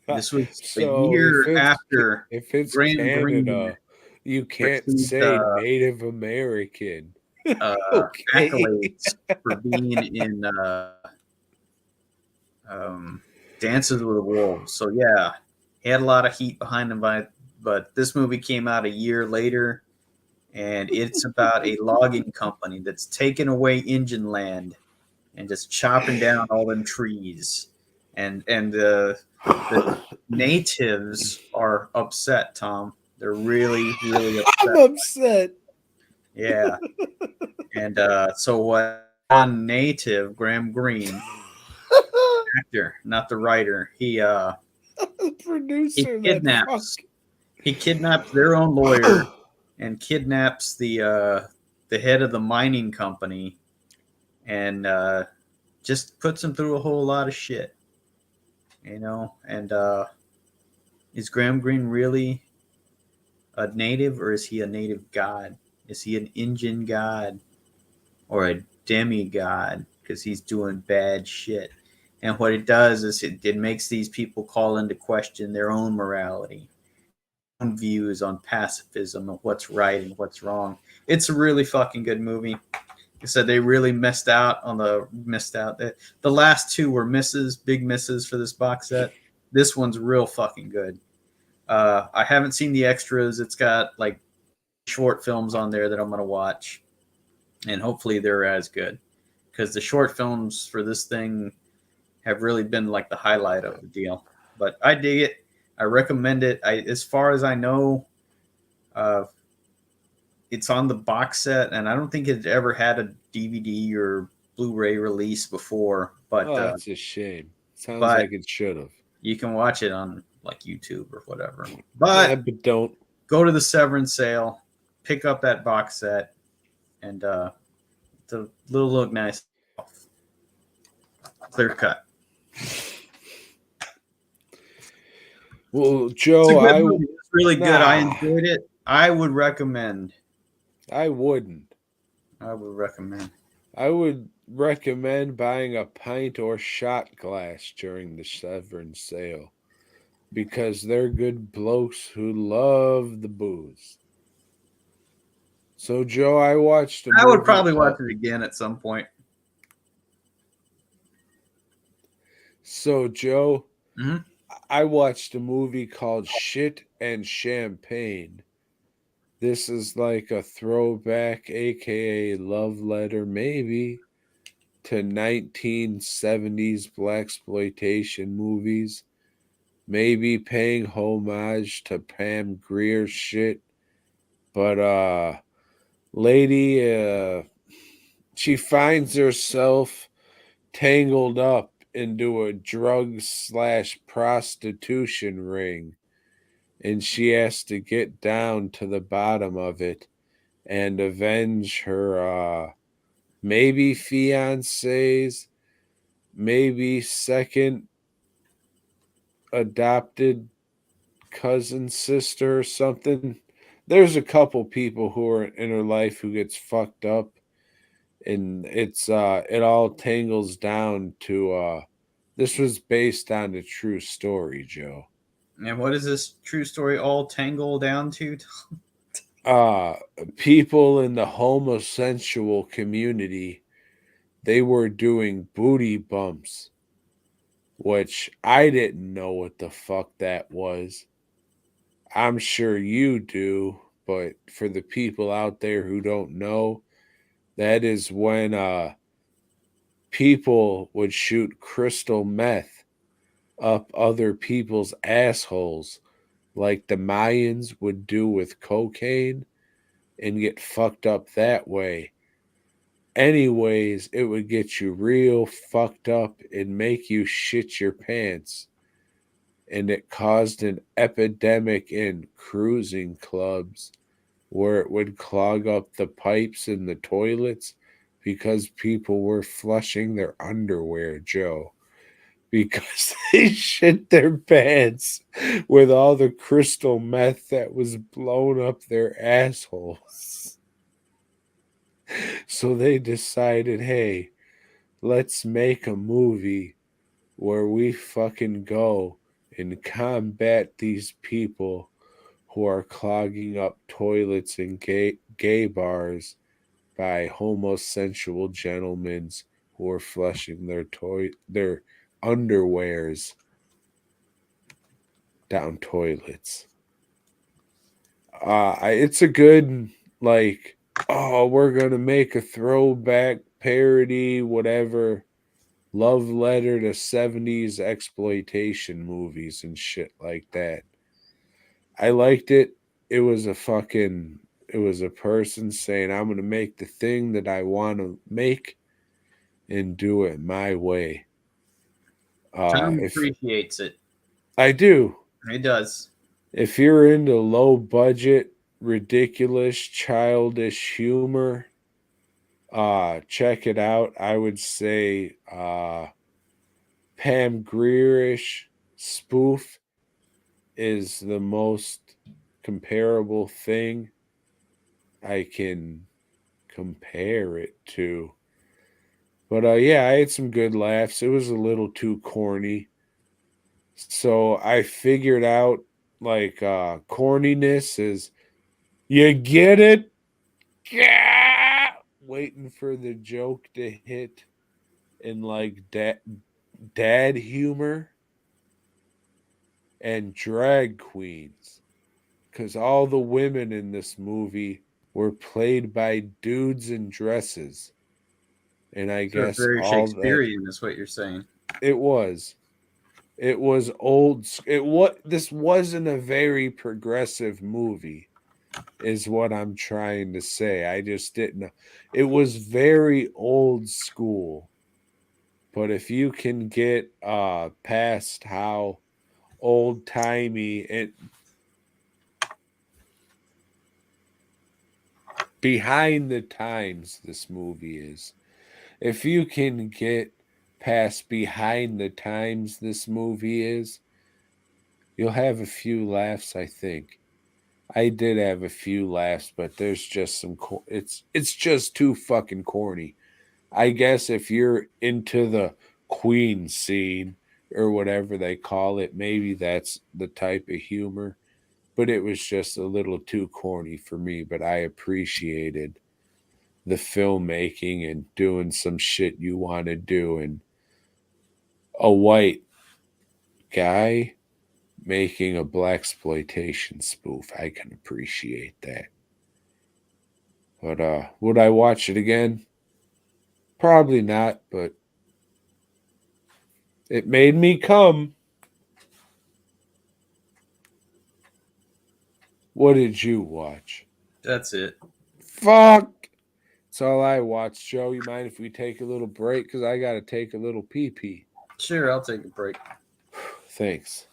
This was a year after if it's Graham Canada, Greene you can't received, say Native American. Okay. Accolades for being in Dances with the Wolves. So yeah, he had a lot of heat behind him, but this movie came out a year later, and it's about a logging company that's taking away Indian land and just chopping down all them trees, and the natives are upset. Tom, they're really upset. I'm upset. Yeah, and so what? On native Graham Greene, actor, not the writer. He producer. He kidnaps their own lawyer and kidnaps the head of the mining company, and just puts him through a whole lot of shit. You know, and is Graham Greene really a native, or is he a native god? Is he an Indian god or a demigod? Because he's doing bad shit. And what it does is it makes these people call into question their own morality, own views on pacifism and what's right and what's wrong. It's a really fucking good movie. Like I said, they really missed out. The last two were big misses for this box set. This one's real fucking good. I haven't seen the extras. It's got like short films on there that I'm gonna watch, and hopefully they're as good, because the short films for this thing have really been like the highlight of the deal. But I dig it. I recommend it. As far as I know, it's on the box set, and I don't think it ever had a DVD or Blu-ray release before. But that's a shame. Sounds like it should have. You can watch it on like YouTube or whatever. But don't go to the Severin sale, pick up that box set, and it's a little look nice. Clearcut. Well, Joe, it's really good. I enjoyed it. I would recommend. I wouldn't. I would recommend. I would recommend buying a pint or shot glass during the Severin sale, because they're good blokes who love the booze. So, Joe, I watched I would probably watch it again at some point. So, Joe, mm-hmm. I watched a movie called Shit and Champagne. This is like a throwback, aka love letter, maybe, to 1970s blaxploitation movies. Maybe paying homage to Pam Grier shit. But lady, she finds herself tangled up into a drug/prostitution ring, and she has to get down to the bottom of it and avenge her maybe fiancés, maybe second adopted cousin, sister, or something. There's a couple people who are in her life who gets fucked up, and it all tangles down to this was based on a true story, Joe. And what does this true story all tangle down to? People in the homosexual community, they were doing booty bumps, which I didn't know what the fuck that was. I'm sure you do, but for the people out there who don't know, that is when people would shoot crystal meth up other people's assholes, like the Mayans would do with cocaine, and get fucked up that way. Anyways, it would get you real fucked up and make you shit your pants. And it caused an epidemic in cruising clubs where it would clog up the pipes in the toilets because people were flushing their underwear, Joe. Because they shit their pants with all the crystal meth that was blown up their assholes. So they decided, hey, let's make a movie where we fucking go and combat these people who are clogging up toilets in gay bars by homosexual gentlemen who are flushing their underwears down toilets. It's a good, like, oh, we're gonna make a throwback parody, whatever, love letter to 70s exploitation movies and shit like that. I liked it. It was a person saying, I'm gonna make the thing that I want to make and do it my way. Tom If appreciates it. I do, He does. if you're into low budget, ridiculous, childish humor, check it out. I would say Pam Grierish spoof is the most comparable thing I can compare it to. But yeah, I had some good laughs. It was a little too corny. So I figured out like corniness is you get it? Yeah! Waiting for the joke to hit in like dad humor and drag queens. Because all the women in this movie were played by dudes in dresses. And I So it's guess very all that Shakespearean, is what you're saying. it was. It was old. This wasn't a very progressive movie, is what I'm trying to say. I just didn't know. It was very old school. But if you can get past how old timey and behind the times this movie is, if you can get past behind the times this movie is, you'll have a few laughs, I think. I did have a few laughs, but there's just some it's just too fucking corny. I guess if you're into the Queen scene or whatever they call it, maybe that's the type of humor. But it was just a little too corny for me. But I appreciated the filmmaking and doing some shit you want to do. And a white guy making a black exploitation spoof, I can appreciate that. But would I watch it again? Probably not, but it made me come. What did you watch? That's it. Fuck! That's all I watched, Joe. You mind if we take a little break? Because I got to take a little pee pee. Sure, I'll take a break. Thanks.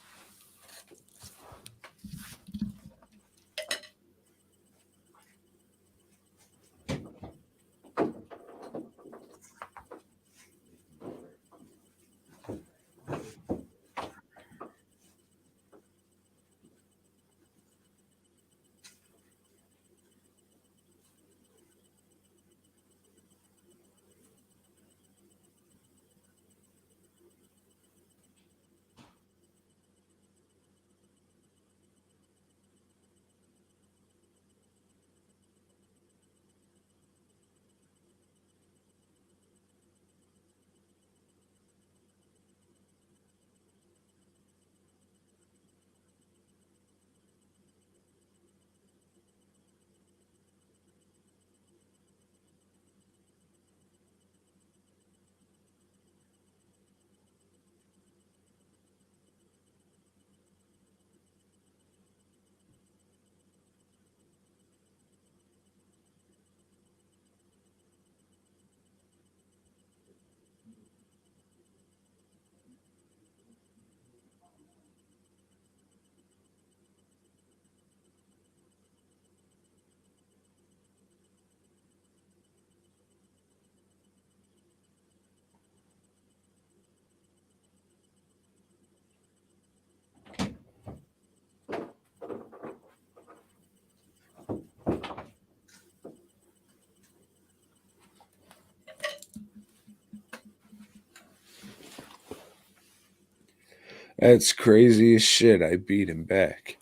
That's crazy as shit. I beat him back.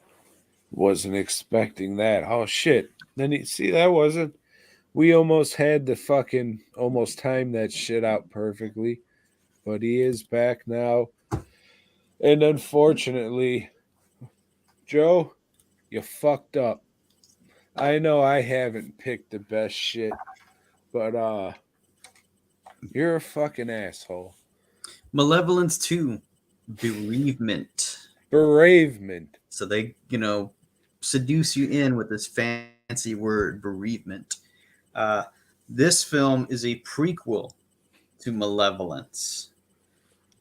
Wasn't expecting that. Oh shit. Then he see that wasn't. We almost had the fucking almost timed that shit out perfectly. But he is back now. And unfortunately, Joe, you fucked up. I know I haven't picked the best shit, but you're a fucking asshole. Malevolence 2, Bereavement. Bereavement. So they, seduce you in with this fancy word, bereavement. Uh, this film is a prequel to Malevolence.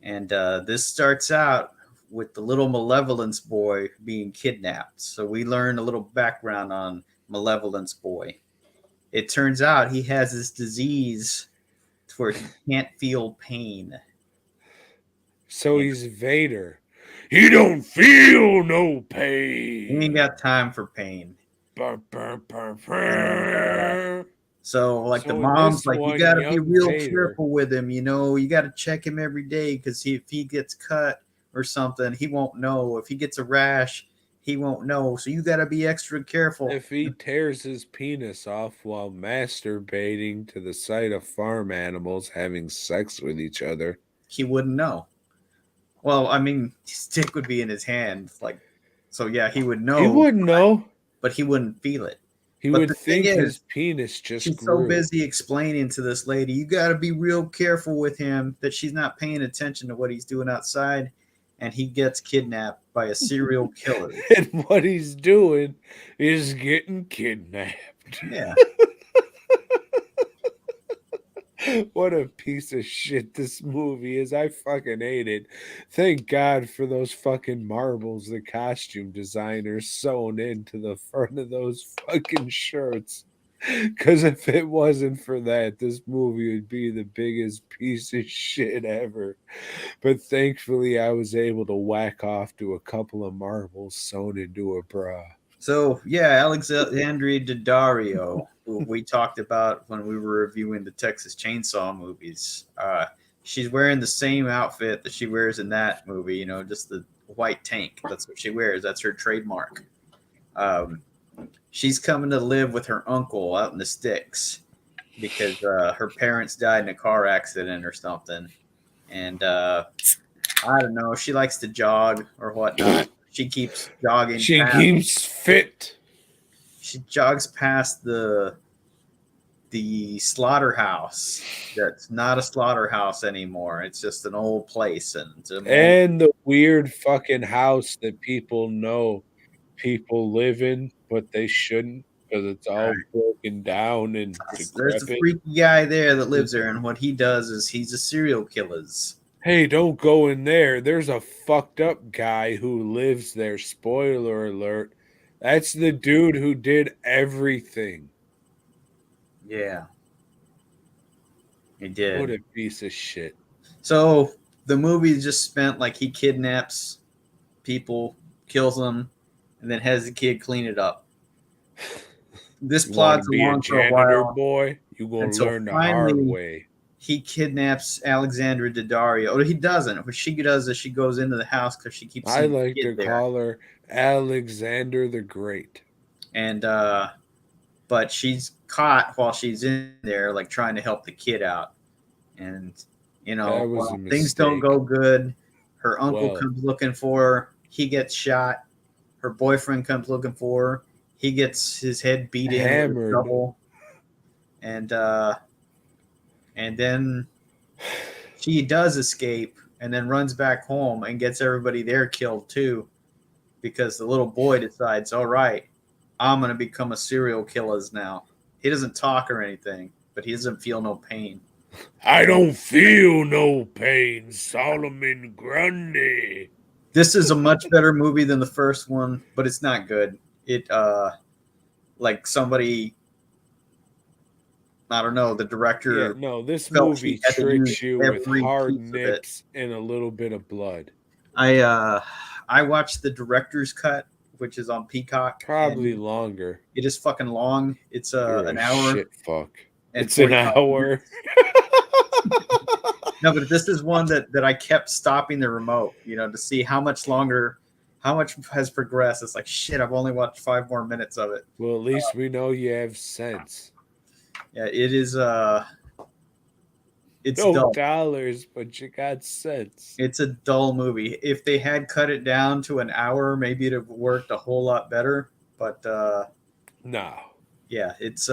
And this starts out with the little Malevolence boy being kidnapped. So we learn a little background on Malevolence boy. It turns out he has this disease where he can't feel pain. So he's Vader. He don't feel no pain. He ain't got time for pain. So, like, the mom's like, you got to be real careful with him. You got to check him every day because if he gets cut or something, he won't know. If he gets a rash, he won't know. So you got to be extra careful. If he tears his penis off while masturbating to the sight of farm animals having sex with each other, he wouldn't know. Well, I mean, his dick would be in his hand. So yeah, he would know. He wouldn't know. But he wouldn't feel it. He would think his penis just she's grew. So busy explaining to this lady, you got to be real careful with him, that she's not paying attention to what he's doing outside, and he gets kidnapped by a serial killer. And what he's doing is getting kidnapped. Yeah. What a piece of shit this movie is. I fucking hate it. Thank God for those fucking marbles the costume designers sewn into the front of those fucking shirts. Because if it wasn't for that, this movie would be the biggest piece of shit ever. But thankfully, I was able to whack off to a couple of marbles sewn into a bra. So, yeah, Alexandria Daddario, who we talked about when we were reviewing the Texas Chainsaw movies. She's wearing the same outfit that she wears in that movie, just the white tank. That's what she wears. That's her trademark. She's coming to live with her uncle out in the sticks because her parents died in a car accident or something. And I don't know, she likes to jog or whatnot. She keeps jogging. She keeps fit. She jogs past the slaughterhouse. That's not a slaughterhouse anymore. It's just an old place, and the weird fucking house that people know people live in, but they shouldn't because it's all broken down and decrepit. There's a freaky guy there that lives there, and what he does is he's a serial killer. Hey, don't go in there. There's a fucked up guy who lives there. Spoiler alert. That's the dude who did everything. Yeah. He did. What a piece of shit. So the movie just spent he kidnaps people, kills them, and then has the kid clean it up. This plot's along for a while. Boy, you gonna learn the hard way. He kidnaps Alexandra Daddario. Or he doesn't. What she does is she goes into the house because she keeps. I like to call her Alexander the Great. And but she's caught while she's in there, trying to help the kid out. And things don't go good. Her uncle comes looking for her. He gets shot. Her boyfriend comes looking for her. He gets his head beat in with trouble. And then she does escape and then runs back home and gets everybody there killed too, because the little boy decides, all right, I'm going to become a serial killer now. He doesn't talk or anything, but he doesn't feel no pain. I don't feel no pain, Solomon Grundy. This is a much better movie than the first one, but it's not good. It, somebody... I don't know, the director. Yeah, no, this movie tricks you with hard nips and a little bit of blood. I watched the director's cut, which is on Peacock. Probably longer. It is fucking long. It's an hour. Shit, fuck. It's an hour. No, but this is one that I kept stopping the remote, to see how much longer, how much has progressed. It's like shit. I've only watched 5 more minutes of it. Well, at least we know you have sense. Yeah, it is. It's No dull. dollars, but you got sense. It's a dull movie. If they had cut it down to an hour, maybe it'd have worked a whole lot better. But No. yeah, it's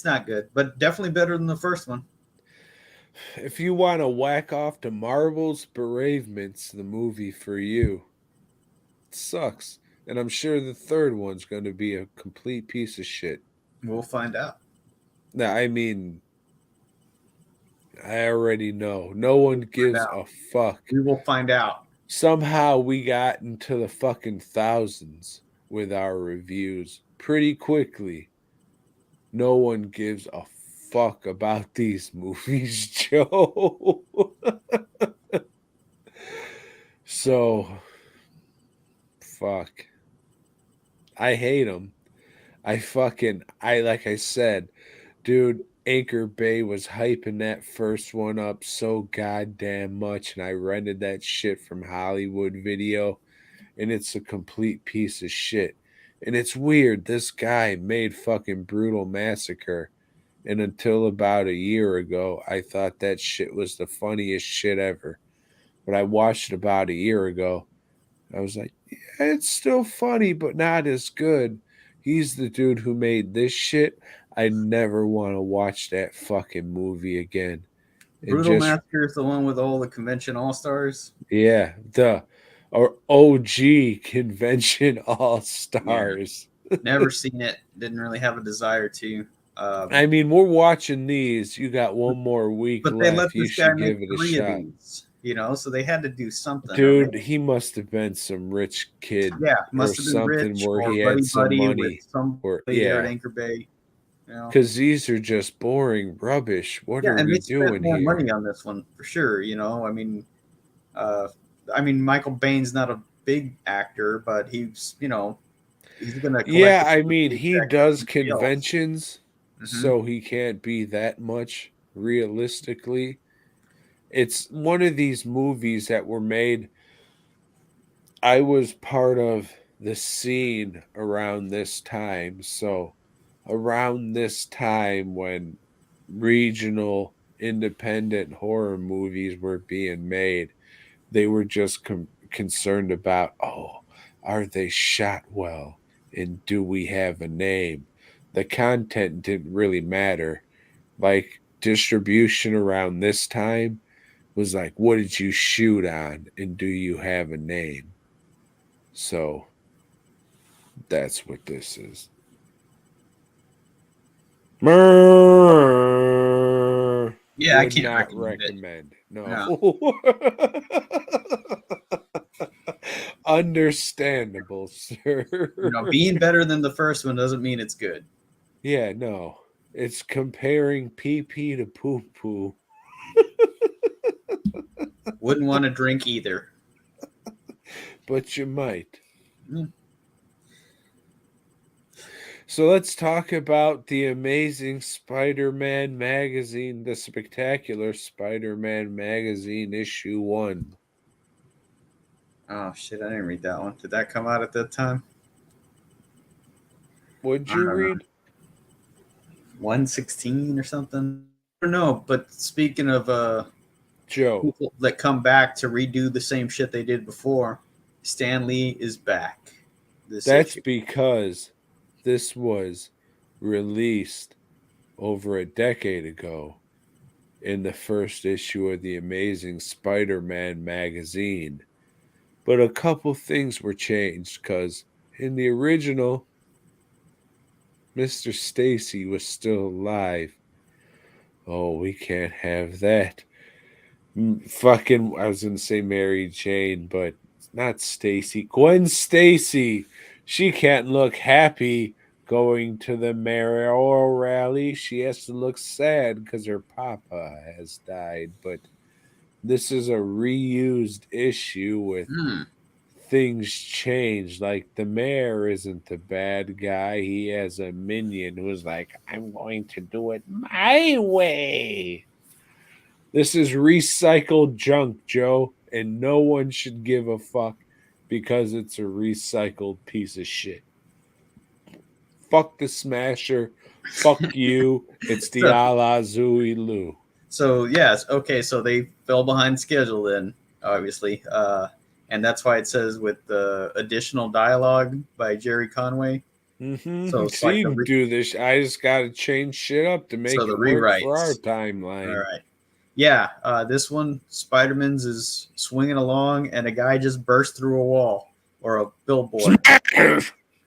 not good, but definitely better than the first one. If you want to whack off to Marvel's Bereavement's the movie for you. It sucks. And I'm sure the third one's going to be a complete piece of shit. We'll find out. Now, I mean, I already know. No one gives a fuck. We will find out. Somehow we got into the fucking thousands with our reviews pretty quickly. No one gives a fuck about these movies, Joe. So, fuck. I hate them. Like I said, dude, Anchor Bay was hyping that first one up so goddamn much, and I rented that shit from Hollywood Video, and it's a complete piece of shit. And it's weird, this guy made fucking Brutal Massacre, and until about a year ago, I thought that shit was the funniest shit ever. But I watched it about a year ago. I was like, yeah, it's still funny, but not as good. He's the dude who made this shit. I never want to watch that fucking movie again. Brutal Massacre is the one with all the convention all stars. Yeah, the OG convention all stars. Yeah. Never seen it. Didn't really have a desire to. I mean, we're watching these. You got one more week but left. They let you this guy should make give it a 3 shot. of these, so they had to do something. Dude, he must have been some rich kid. Yeah, must have been something rich, where or he had some money. With somebody there at Anchor Bay. Because these are just boring rubbish. What are we doing more here? Money on this one for sure. I mean, Michael Baine's not a big actor, but he's he's gonna. Yeah, I mean he does conventions, so he can't be that much realistically. It's one of these movies that were made. I was part of the scene around this time, so around this time when regional independent horror movies were being made, they were just concerned about, are they shot well, and do we have a name? The content didn't really matter. Like distribution around this time was like, what did you shoot on, and do you have a name? So that's what this is. Yeah, I can't not recommend. No. Understandable, sir. Being better than the first one doesn't mean it's good. Yeah, no. It's comparing pee-pee to poo-poo. Wouldn't want to drink either. But you might. So let's talk about the Amazing Spider-Man magazine, the Spectacular Spider-Man magazine, issue 1. Oh, shit, I didn't read that one. Did that come out at that time? What'd you read? 116 or something? I don't know, but speaking of Joe, people that come back to redo the same shit they did before, Stan Lee is back. That's because this was released over a decade ago in the first issue of the Amazing Spider-Man magazine. But a couple things were changed because in the original, Mr. Stacy was still alive. Oh, we can't have that. Fucking, I was going to say Mary Jane, but not Stacy. Gwen Stacy. She can't look happy going to the mayoral rally. She has to look sad because her papa has died. But this is a reused issue with things changed. Like the mayor isn't the bad guy. He has a minion who's like, I'm going to do it my way. This is recycled junk, Joe, and no one should give a fuck because it's a recycled piece of shit. Fuck the Smasher. Fuck you. It's the So, a la Zooey Lou. so yes, okay, so they fell behind schedule then, obviously, and that's why it says with the additional dialogue by Jerry Conway. So it's See, like you can do this. I just got to change shit up to make the it work for our rewrites. timeline. All right. Yeah, this one, Spider-Man's is swinging along, and a guy just burst through a wall or a billboard,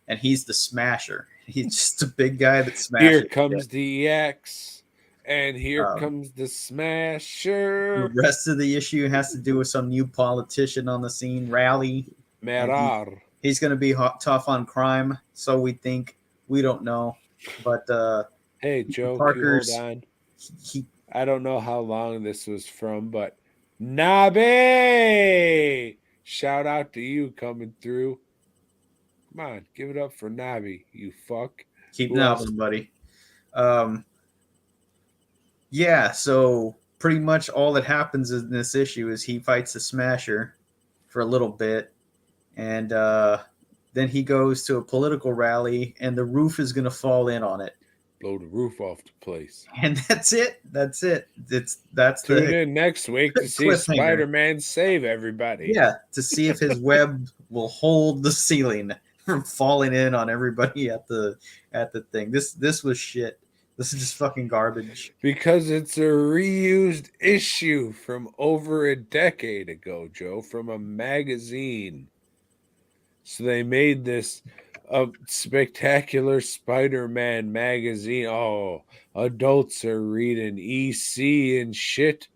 and he's the smasher. He's just a big guy that smashes. Here comes the EX, and here comes the The Smasher. rest of the issue has to do with some new politician on the scene, Rally. Merar. He's going to be tough on crime, so we think. We don't know. But Hey, Joe, Parker's, hold on. he I don't know how long this was from, but Nabe! Shout out to you coming through. Come on, give it up for Nabi, you fuck. keep Who else? nobbing, buddy. Yeah, so pretty much all that happens in this issue is he fights the Smasher for a little bit, and then he goes to a political rally, and the roof is going to fall in on it. Blow the roof off the place. And that's it. That's Tune in next week to see cliffhanger. Spider-Man save everybody. Yeah, to see if his web will hold the ceiling from falling in on everybody at the thing. This was shit. This is just fucking garbage. Because it's a reused issue from over a decade ago, Joe, from a magazine. So they made this spectacular Spider-Man magazine. Oh, adults are reading EC and shit.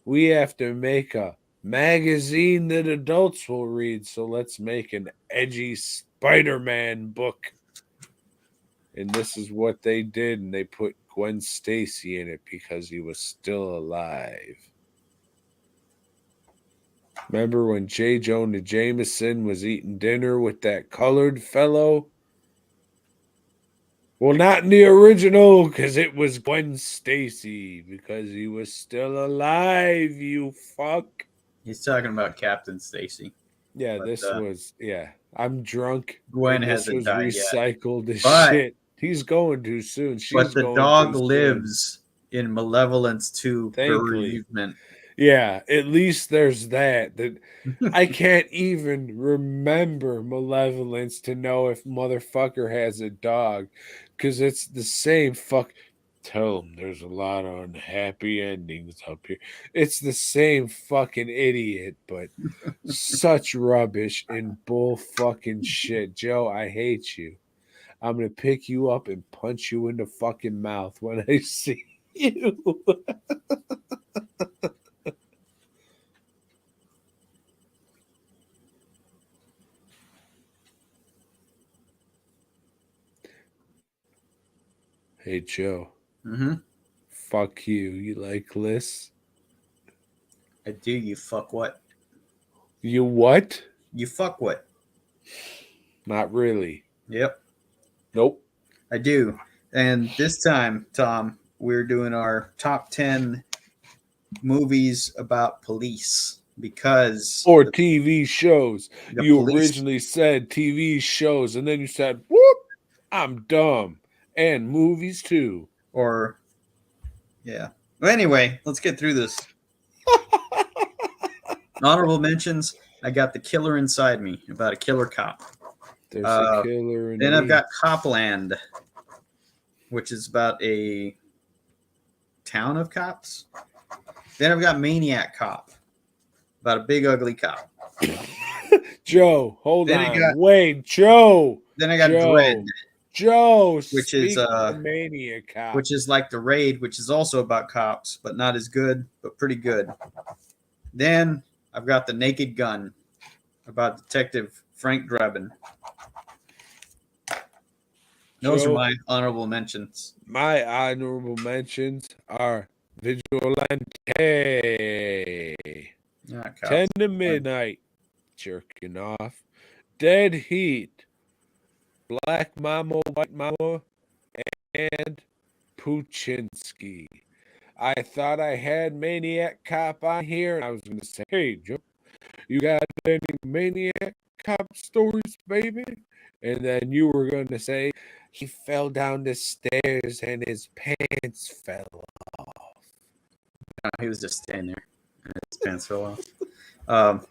We have to make a magazine that adults will read. So let's make an edgy Spider-Man book. And this is what they did. And they put Gwen Stacy in it because he was still alive. Remember when J. Jonah Jameson was eating dinner with that colored fellow? Well, not in the original, because it was Gwen Stacy, because he was still alive, you fuck. He's talking about Captain Stacy. Yeah, but, this was, yeah. I'm drunk. Gwen hasn't died recycled yet. As shit. He's going too soon. But the dog lives in Malevolence 2 Bereavement. Yeah, at least there's that. I can't even remember Malevolence to know if motherfucker has a dog, because it's the same fuck. Tell him there's a lot of unhappy endings up here. It's the same fucking idiot, but such rubbish and bull fucking shit. Joe, I hate you. I'm gonna pick you up and punch you in the fucking mouth when I see you. Hey, Joe. Mm-hmm. Fuck you. You like lists? I do. You fuck what? You what? You fuck what? Not really. Yep. Nope. I do. And this time, Tom, we're doing our top 10 movies about police because... Or TV shows. You originally said TV shows, and then you said, whoop, I'm dumb. And movies, too. Or, yeah. Well, anyway, let's get through this. Honorable mentions, I got The Killer Inside Me, about a killer cop. There's a killer in Then I've got Copland, which is about a town of cops. Then I've got Maniac Cop, about a big ugly cop. Joe, hold on. Wait, Joe. Then I got Dread. Joe, which is Maniac Cop. Which is like The Raid, which is also about cops, but not as good, but pretty good. Then I've got The Naked Gun, about Detective Frank Drebin. Those are my honorable mentions. My honorable mentions are Vigilante, 10 to Midnight, jerking off, Dead Heat, Black Mama, White Mama, and Puchinsky. I thought I had Maniac Cop on here, and I was going to say, hey, Joe, you got any Maniac Cop stories, baby? And then you were going to say, he fell down the stairs and his pants fell off. He was just standing there, and his pants fell off.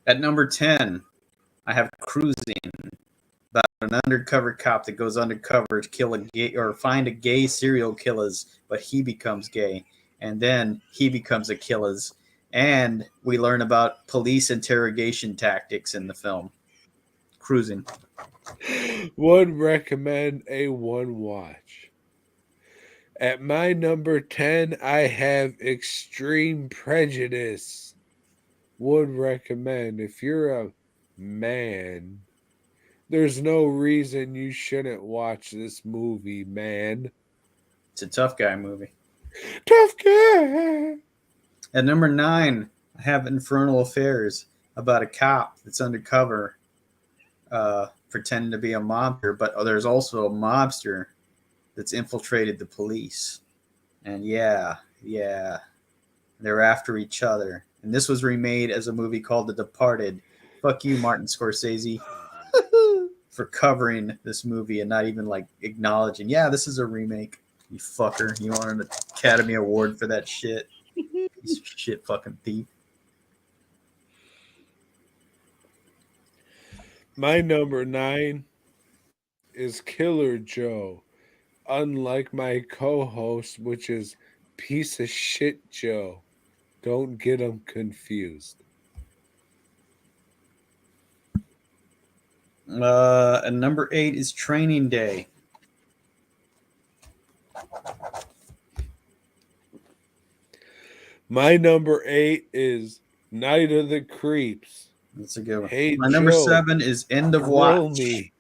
At number 10, I have Cruising, about an undercover cop that goes undercover to kill a gay or find a gay serial killers, but he becomes gay, and then he becomes a killers, and we learn about police interrogation tactics in the film. Cruising. Would recommend a one watch. At my number 10, I have Extreme Prejudice. Would recommend. If you're a man, there's no reason you shouldn't watch this movie, man. It's a tough guy movie. Tough guy. At number 9, I have Infernal Affairs, about a cop that's undercover, pretending to be a mobster, but there's also a mobster that's infiltrated the police. And yeah, they're after each other. And this was remade as a movie called The Departed. Fuck you, Martin Scorsese, for covering this movie and not even like acknowledging, yeah, this is a remake. You fucker. You want an Academy Award for that shit. Piece of shit fucking thief. My number 9 is Killer Joe. Unlike my co-host, which is Piece of Shit Joe. Don't get them confused. And number 8 is Training Day. My number 8 is Night of the Creeps. That's a good one. Hey, my number 7 is End of Watch. Me.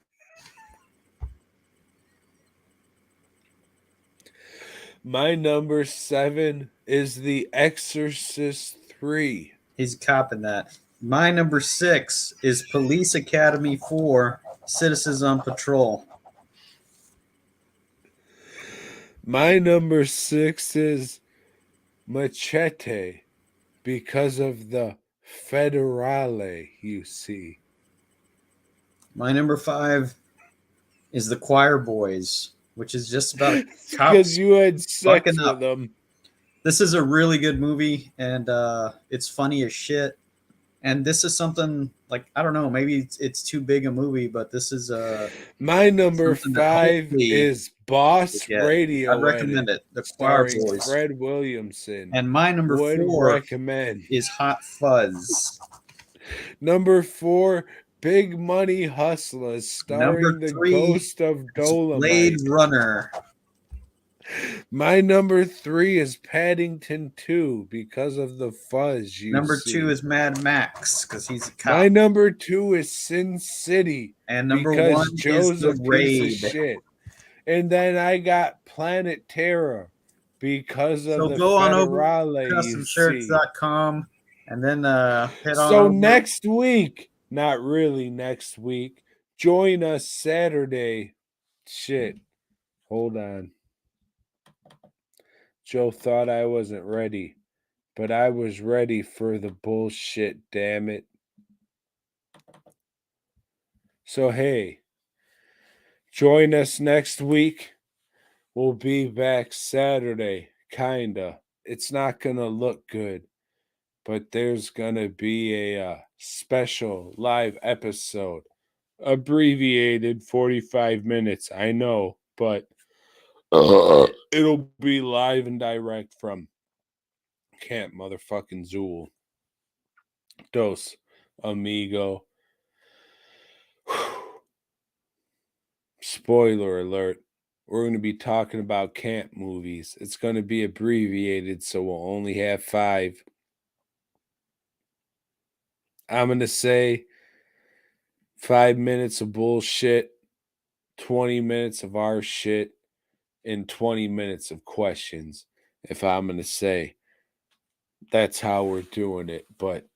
My number 7 is The Exorcist 3. He's copping that. My number 6 is Police Academy 4, Citizens on Patrol. My number 6 is Machete, because of the Federale, you see. My number 5 is The Choir Boys, which is just about cops. Because you had sex with up. them. This is a really good movie, and it's funny as shit. And this is something like, I don't know, maybe it's too big a movie, but this is my number 5 is Boss Radio. I recommend it. The Choir Boys. Fred Williamson. And my number 4 is Hot Fuzz. Number 4, Big Money Hustlers, starring the Ghost of Dolomite. Blade Runner. My number 3 is Paddington 2 because of the fuzz. Number 2 is Mad Max because he's a cop. My number 2 is Sin City. And number 1 is The Raid. Shit. And then I got Planet Terror because of the go on over to customshirts.com and then head on. So next week, not really next week, join us Saturday. Shit. Hold on. Joe thought I wasn't ready, but I was ready for the bullshit, damn it. So, hey, join us next week. We'll be back Saturday, kinda. It's not gonna look good, but there's gonna be a special live episode. Abbreviated 45 minutes, I know, but it'll be live and direct from Camp Motherfucking Zool. Dos Amigo. Spoiler alert. We're going to be talking about camp movies. It's going to be abbreviated, so we'll only have 5. I'm going to say 5 minutes of bullshit, 20 minutes of our shit, and 20 minutes of questions, if I'm going to say. That's how we're doing it, but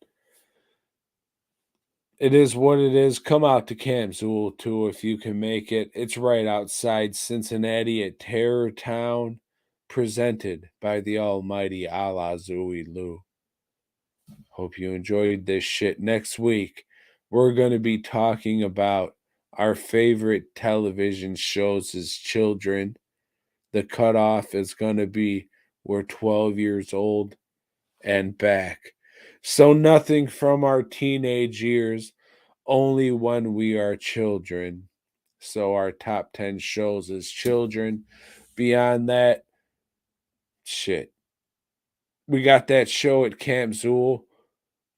it is what it is. Come out to Camp Zool, too, if you can make it. It's right outside Cincinnati at Terror Town. presented by the almighty Allah Zui Lu. Hope you enjoyed this shit. Next week, we're going to be talking about our favorite television shows as children. The cutoff is going to be we're 12 years old and back. So nothing from our teenage years, only when we are children. So our top 10 shows as children. Beyond that, shit. We got that show at Camp Zool.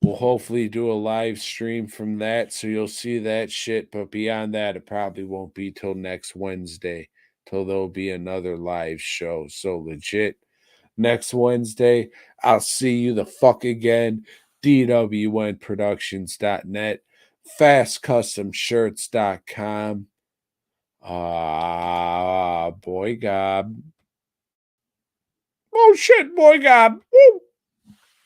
We'll hopefully do a live stream from that, so you'll see that shit. But beyond that, it probably won't be till next Wednesday, till there'll be another live show. So legit, next Wednesday, I'll see you the fuck again. DWNProductions.net, FastCustomShirts.com. BOYGOB. Oh shit, BOYGOB.